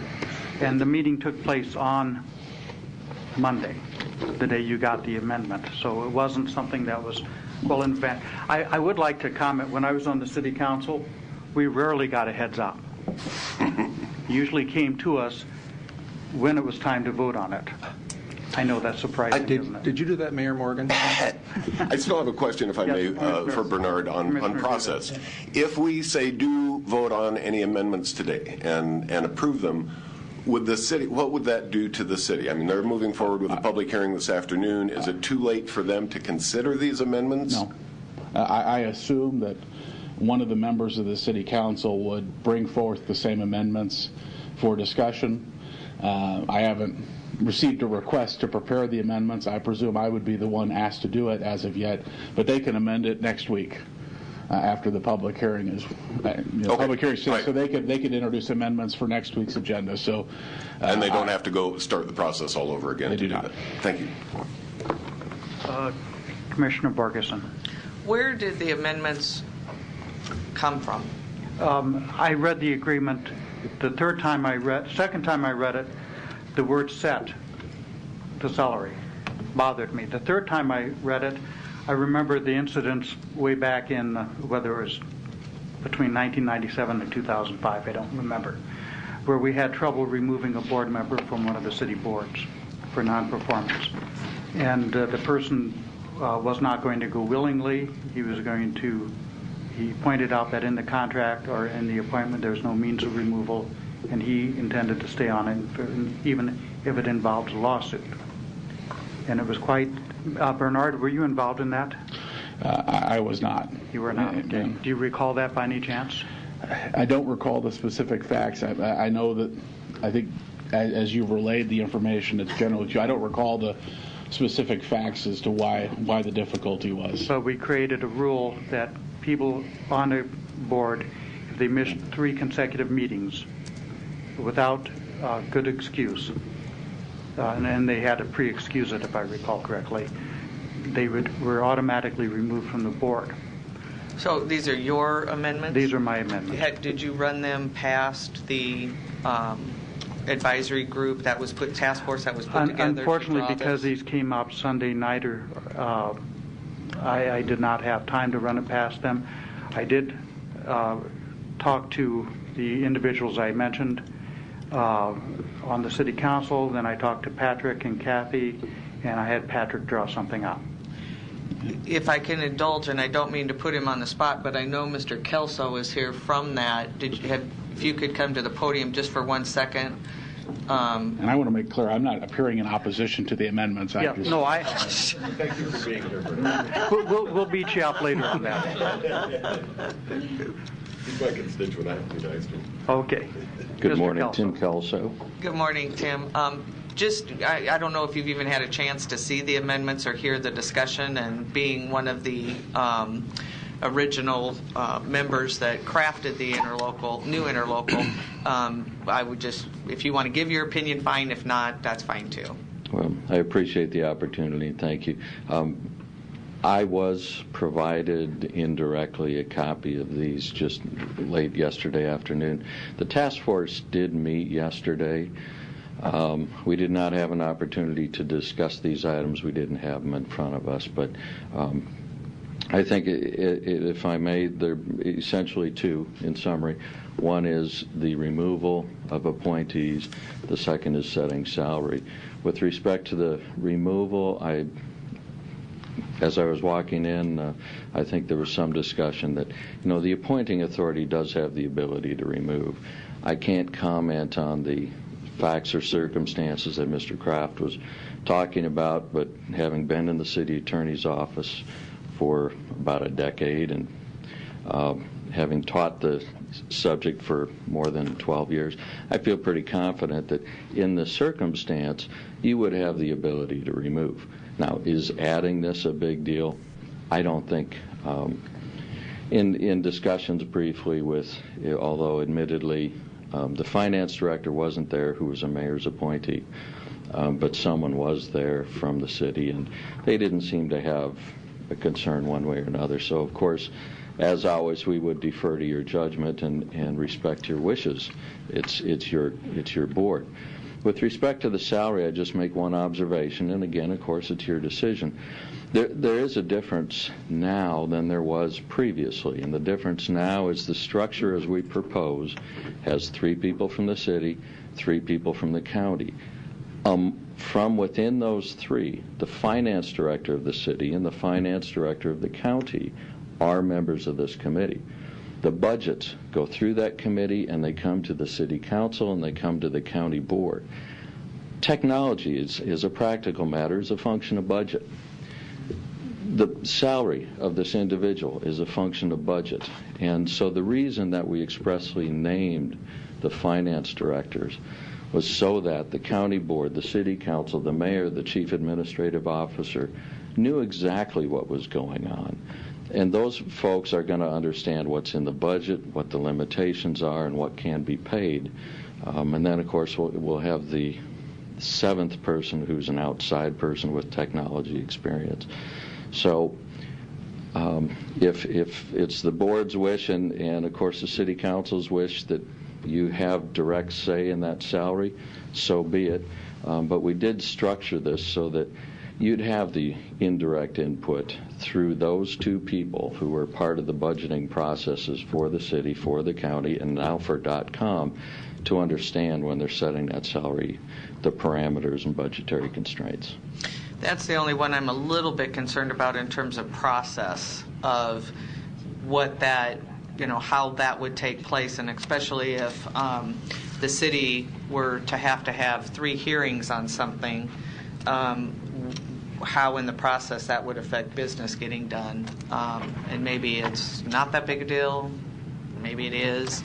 And the meeting took place on Monday, the day you got the amendment. So it wasn't something that was well in advance. I would like to comment, when I was on the city council, we rarely got a heads up. Usually came to us when it was time to vote on it. I know that's surprising, isn't it? Did you do that, Mayor Morgan? I still have a question, if I may, for Bernard on process. If we say do vote on any amendments today and approve them, would the city, what would that do to the city? I mean, they're moving forward with a public hearing this afternoon. Is it too late for them to consider these amendments? No. I assume that one of the members of the city council would bring forth the same amendments for discussion. I haven't received a request to prepare the amendments. I presume I would be the one asked to do it as of yet, but they can amend it next week after the public hearing is public hearing. Right. So they could introduce amendments for next week's agenda. So and they don't have to go start the process all over again. They to do do not. That. Thank you. Commissioner Borgeson. Where did the amendments come from? I read the agreement. The second time I read it, the word set, the salary, bothered me. The third time I read it, I remember the incidents way back in, whether it was between 1997 and 2005, I don't remember, where we had trouble removing a board member from one of the city boards for non-performance. And the person was not going to go willingly. He pointed out that in the contract or in the appointment there's no means of removal, and he intended to stay on it even if it involved a lawsuit. And it was quite... Bernard, were you involved in that? I was not. You were not? Okay. Do you recall that by any chance? I don't recall the specific facts. I know that, I think, as you've relayed the information, it's generally true. I don't recall the specific facts as to why the difficulty was. But we created a rule that people on a board, if they missed 3 consecutive meetings without good excuse, and they had to pre-excuse it, if I recall correctly, they were automatically removed from the board. So these are your amendments? These are my amendments. Did you run them past the advisory group that was task force that was put together? Unfortunately, because these came up Sunday night, I did not have time to run it past them. I did talk to the individuals I mentioned. on the city council. Then I talked to Patrick and Kathy, and I had Patrick draw something up. If I can indulge, and I don't mean to put him on the spot, but I know Mr. Kelso is here from that. If you could come to the podium just for 1 second. And I want to make clear, I'm not appearing in opposition to the amendments. Thank you for being here. We'll beat you up later on that. He's my constituent. I have to be nice to him. Okay. Good Mr. morning, Kelso. Tim Kelso. Good morning, Tim. I don't know if you've even had a chance to see the amendments or hear the discussion, and being one of the original members that crafted the new interlocal, I would just, if you want to give your opinion, fine. If not, that's fine too. Well, I appreciate the opportunity. Thank you. I was provided indirectly a copy of these just late yesterday afternoon. The task force did meet yesterday. We did not have an opportunity to discuss these items. We didn't have them in front of us, but I think, if I may, there are essentially two in summary. One is the removal of appointees. The second is setting salary. With respect to the removal, as I was walking in, I think there was some discussion that, the appointing authority does have the ability to remove. I can't comment on the facts or circumstances that Mr. Kraft was talking about, but having been in the city attorney's office for about a decade and having taught the subject for more than 12 years, I feel pretty confident that in the circumstance, you would have the ability to remove. Now, is adding this a big deal? I don't think. In discussions briefly with, although admittedly the finance director wasn't there, who was a mayor's appointee, but someone was there from the city, and they didn't seem to have a concern one way or another. So, of course, as always, we would defer to your judgment and respect your wishes. It's your board. With respect to the salary, I just make one observation, and again, of course, it's your decision. There is a difference now than there was previously, and the difference now is the structure as we propose has 3 people from the city, 3 people from the county. From within those 3, the finance director of the city and the finance director of the county are members of this committee. The budgets go through that committee, and they come to the city council, and they come to the county board. Technology is a practical matter, is a function of budget. The salary of this individual is a function of budget. And so the reason that we expressly named the finance directors was so that the county board, the city council, the mayor, the chief administrative officer knew exactly what was going on. And those folks are going to understand what's in the budget, what the limitations are, and what can be paid. And then, of course, we'll have the 7th person who's an outside person with technology experience. So if it's the board's wish and, of course, the city council's wish that you have direct say in that salary, so be it. But we did structure this so that you'd have the indirect input through those 2 people who were part of the budgeting processes for the city, for the county, and now for .com to understand when they're setting that salary, the parameters and budgetary constraints. That's the only one I'm a little bit concerned about in terms of process of what that, how that would take place, and especially if the city were to have 3 hearings on something, how in the process that would affect business getting done. And maybe it's not that big a deal, maybe it is.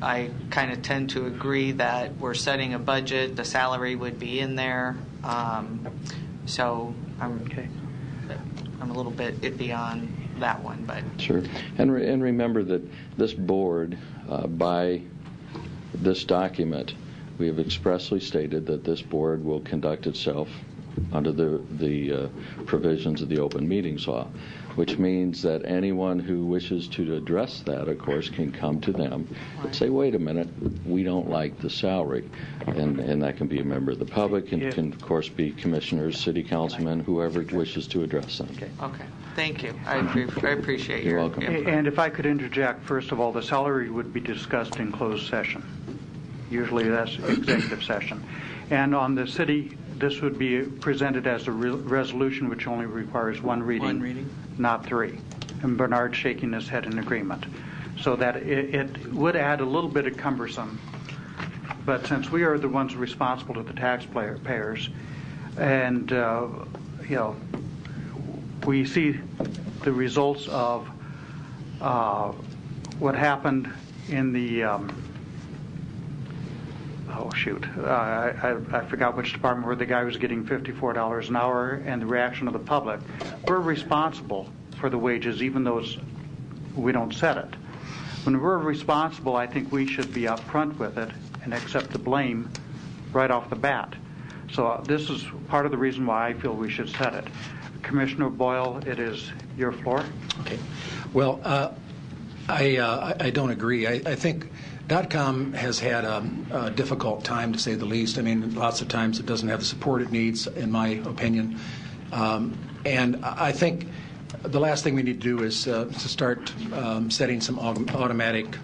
I kind of tend to agree that we're setting a budget, the salary would be in there. So I'm a little bit iffy on that one. But sure. And remember that this board, by this document, we have expressly stated that this board will conduct itself under the provisions of the Open Meetings Law, which means that anyone who wishes to address that, of course, can come to them and say, wait a minute, we don't like the salary. And that can be a member of the public, and can, of course, be commissioners, city councilmen, whoever wishes to address them. Okay. Thank you. I appreciate your welcome. And if I could interject, first of all, the salary would be discussed in closed session. Usually that's executive session. And on the city, this would be presented as a resolution which only requires one reading, not 3. And Bernard's shaking his head in agreement. So that it would add a little bit of cumbersome. But since we are the ones responsible to the taxpayers, and we see the results of what happened in the I forgot which department where the guy was getting $54 an hour, and the reaction of the public. We're responsible for the wages, even though we don't set it. When we're responsible, I think we should be upfront with it and accept the blame right off the bat. So this is part of the reason why I feel we should set it. Commissioner Boyle, it is your floor. Okay. Well, I don't agree. I think .com has had a difficult time, to say the least. I mean, lots of times it doesn't have the support it needs, in my opinion. And I think the last thing we need to do is to start setting some automatic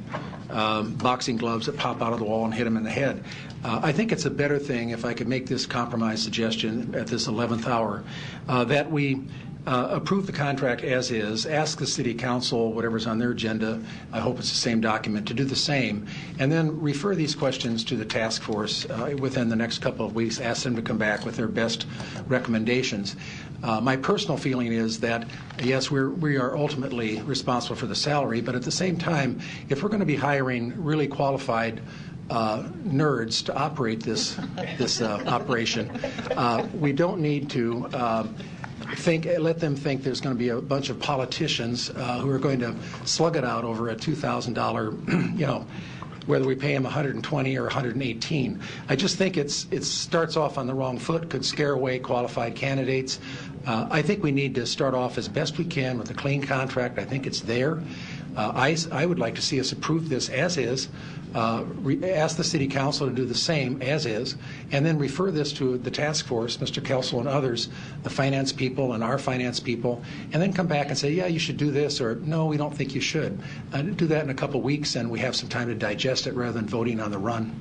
boxing gloves that pop out of the wall and hit them in the head. I think it's a better thing, if I could make this compromise suggestion at this 11th hour, that we approve the contract as is, ask the City Council, whatever's on their agenda, I hope it's the same document, to do the same, and then refer these questions to the task force within the next couple of weeks, ask them to come back with their best recommendations. My personal feeling is that, yes, we are ultimately responsible for the salary, but at the same time, if we're going to be hiring really qualified nerds to operate this operation, we don't need to let them think there's going to be a bunch of politicians who are going to slug it out over a $2,000, whether we pay them $120 or $118. I just think it starts off on the wrong foot, could scare away qualified candidates. I think we need to start off as best we can with a clean contract. I think it's there. I would like to see us approve this as is, ask the City Council to do the same as is, and then refer this to the task force, Mr. Kelsel and others, the finance people and our finance people, and then come back and say, yeah, you should do this, or no, we don't think you should. Do that in a couple weeks, and we have some time to digest it rather than voting on the run.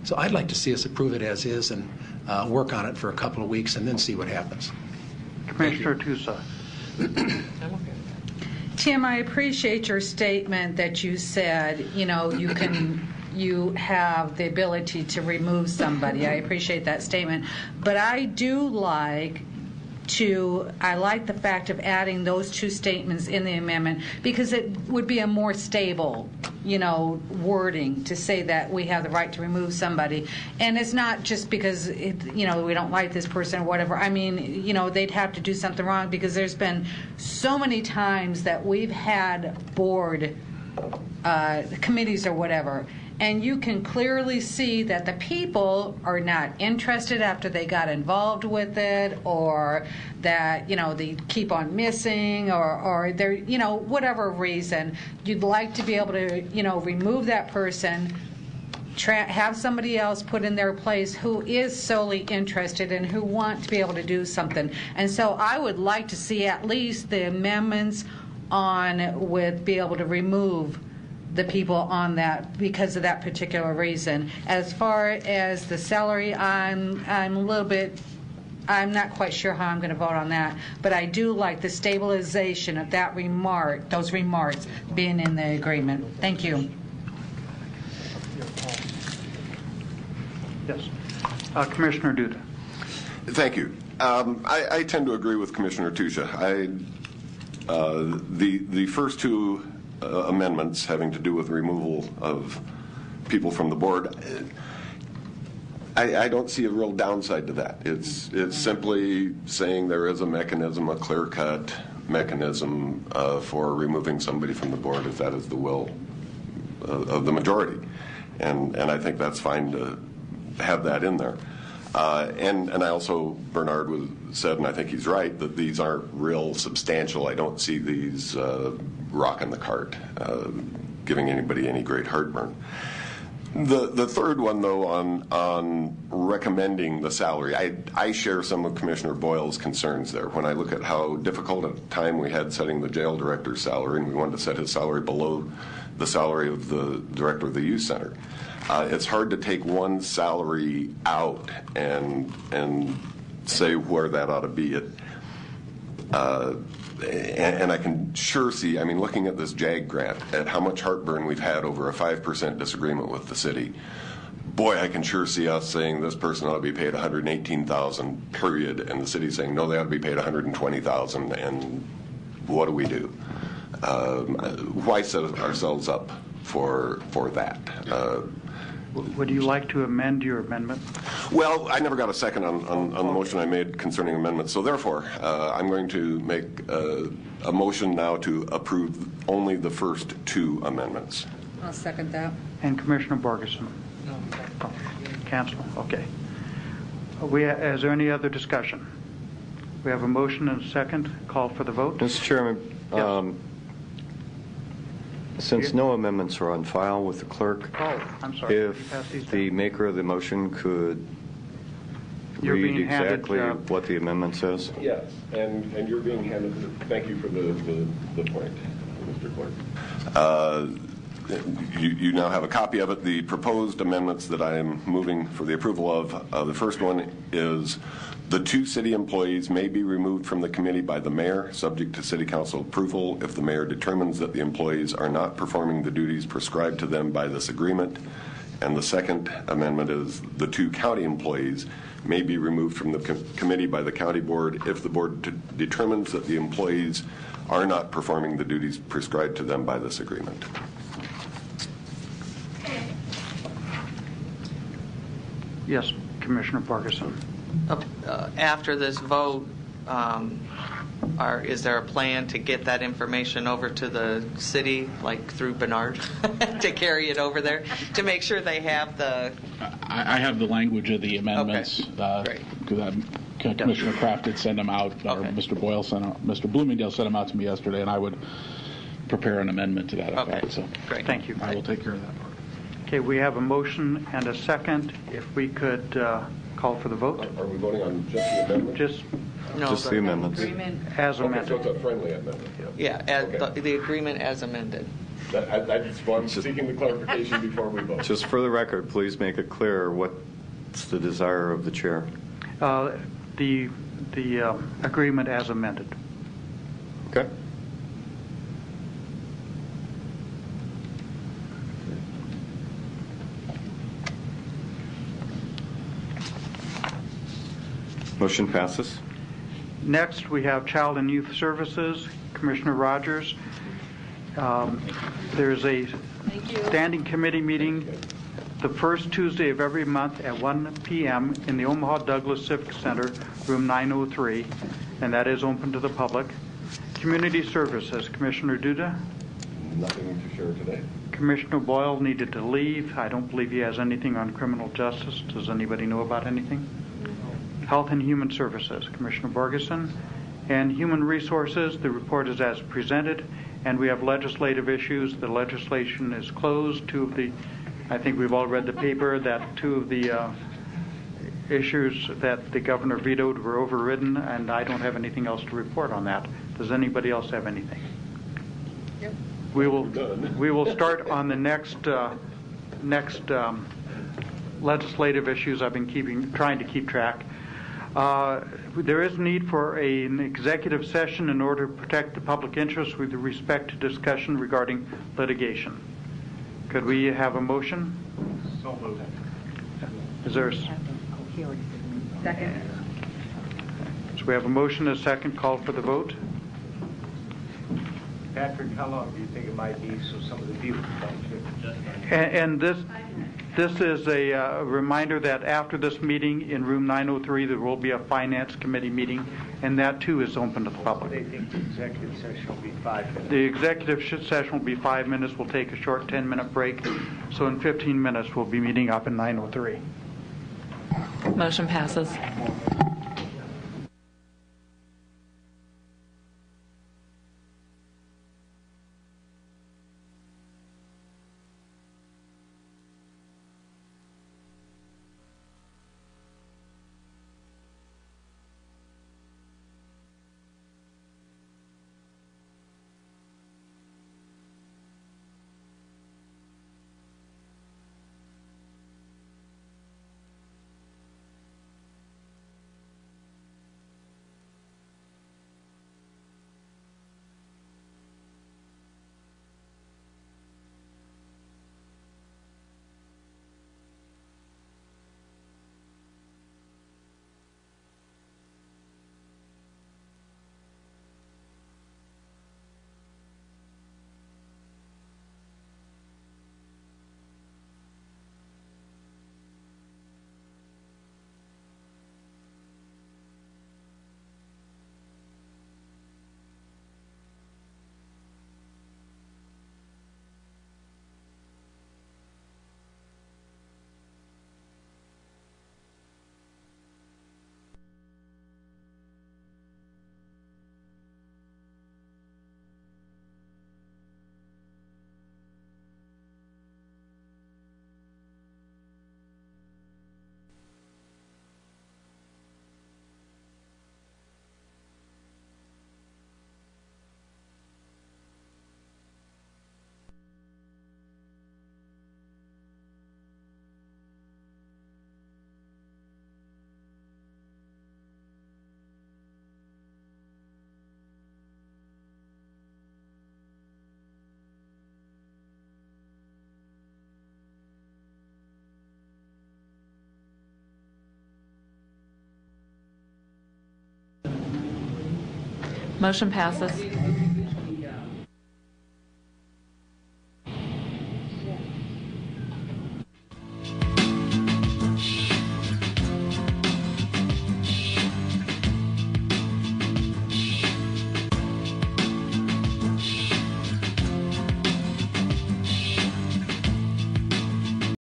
So I'd like to see us approve it as is and work on it for a couple of weeks and then see what happens. Commissioner Tusa. Tim, I appreciate your statement that you said, you have the ability to remove somebody. I appreciate that statement. But I do like the fact of adding those two statements in the amendment, because it would be a more stable, wording to say that we have the right to remove somebody. And it's not just because, we don't like this person or whatever. I mean, they'd have to do something wrong, because there's been so many times that we've had board committees or whatever, and you can clearly see that the people are not interested after they got involved with it, or that, they keep on missing, or they're, whatever reason. You'd like to be able to, remove that person, have somebody else put in their place who is solely interested and who want to be able to do something. And so I would like to see at least the amendments be able to remove the people on that because of that particular reason. As far as the salary, I'm not quite sure how I'm going to vote on that, but I do like the stabilization of those remarks being in the agreement. Thank you. Yes. Commissioner Duda. Thank you. I tend to agree with Commissioner Tusha. The first two amendments having to do with removal of people from the board, I don't see a real downside to that. It's simply saying there is a mechanism, a clear-cut mechanism for removing somebody from the board if that is the will of the majority. And I think that's fine to have that in there. And I also, Bernard said, and I think he's right, that these aren't real substantial. I don't see these rocking the cart, giving anybody any great heartburn. The third one, though, on recommending the salary, I share some of Commissioner Boyle's concerns there. When I look at how difficult a time we had setting the jail director's salary, and we wanted to set his salary below the salary of the director of the youth center. It's hard to take one salary out and say where that ought to be. And I can sure see, I mean, looking at this JAG grant, at how much heartburn we've had over a 5% disagreement with the city. Boy, I can sure see us saying this person ought to be paid $118,000, period, and the city saying no, they ought to be paid $120,000, and what do we do? Why set ourselves up for that? Would you like to amend your amendment? Well, I never got a second on the motion I made concerning amendments, so therefore I'm going to make a motion now to approve only the first two amendments. I'll second that. And Commissioner Borgeson? No. Oh, cancel. Okay. Is there any other discussion? We have a motion and a second. Call for the vote. Mr. Chairman, yes. Since no amendments are on file with the clerk, I'm sorry. if the maker of the motion could read exactly what the amendment says. Yes, and you're being handed. Thank you for the point, Mr. Clerk. You now have a copy of it. The proposed amendments that I am moving for the approval of, the first one is the two city employees may be removed from the committee by the mayor, subject to city council approval, if the mayor determines that the employees are not performing the duties prescribed to them by this agreement. And the second amendment is the two county employees may be removed from the committee by the county board if the board determines that the employees are not performing the duties prescribed to them by this agreement. Yes, Commissioner Parkinson. After this vote, is there a plan to get that information over to the city, like through Bernard, to carry it over there, to make sure they have the... I have the language of the amendments. Okay. Because Commissioner Kraft did send them out, or Mr. Boyle Mr. Bloomingdale sent them out to me yesterday, and I would prepare an amendment to that effect. Okay. So great. Thank you. I will take care of that. Okay, we have a motion and a second. If we could call for the vote. Are we voting on just the amendment? Just the amendments. As amended. Okay, so it's a friendly amendment. Yeah, the agreement as amended. I'm seeking the clarification before we vote. Just for the record, please make it clear what's the desire of the chair. The agreement as amended. Okay. Motion passes. Next, we have Child and Youth Services. Commissioner Rogers. There's a standing committee meeting the first Tuesday of every month at 1 p.m. in the Omaha Douglas Civic Center, room 903, and that is open to the public. Community Services. Commissioner Duda. Nothing to share today. Commissioner Boyle needed to leave. I don't believe he has anything on criminal justice. Does anybody know about anything? Health and Human Services, Commissioner Borgeson. And Human Resources, the report is as presented. And we have legislative issues. The legislation is closed. I think we've all read the paper that two of the issues that the governor vetoed were overridden, and I don't have anything else to report on that. Does anybody else have anything? Yep. We will start on the next legislative issues I've been trying to keep track. There is need for an executive session in order to protect the public interest with respect to discussion regarding litigation. Could we have a motion? So moved. Is there a second? So we have a motion and a second. Call for the vote. Patrick, how long do you think it might be so some of the viewers And this is a reminder that after this meeting in room 903, there will be a finance committee meeting, and that too is open to the public. They think the executive session will be 5 minutes. The executive session will be 5 minutes. We'll take a short 10-minute break. So in 15 minutes, we'll be meeting up in 903. Motion passes. Motion passes.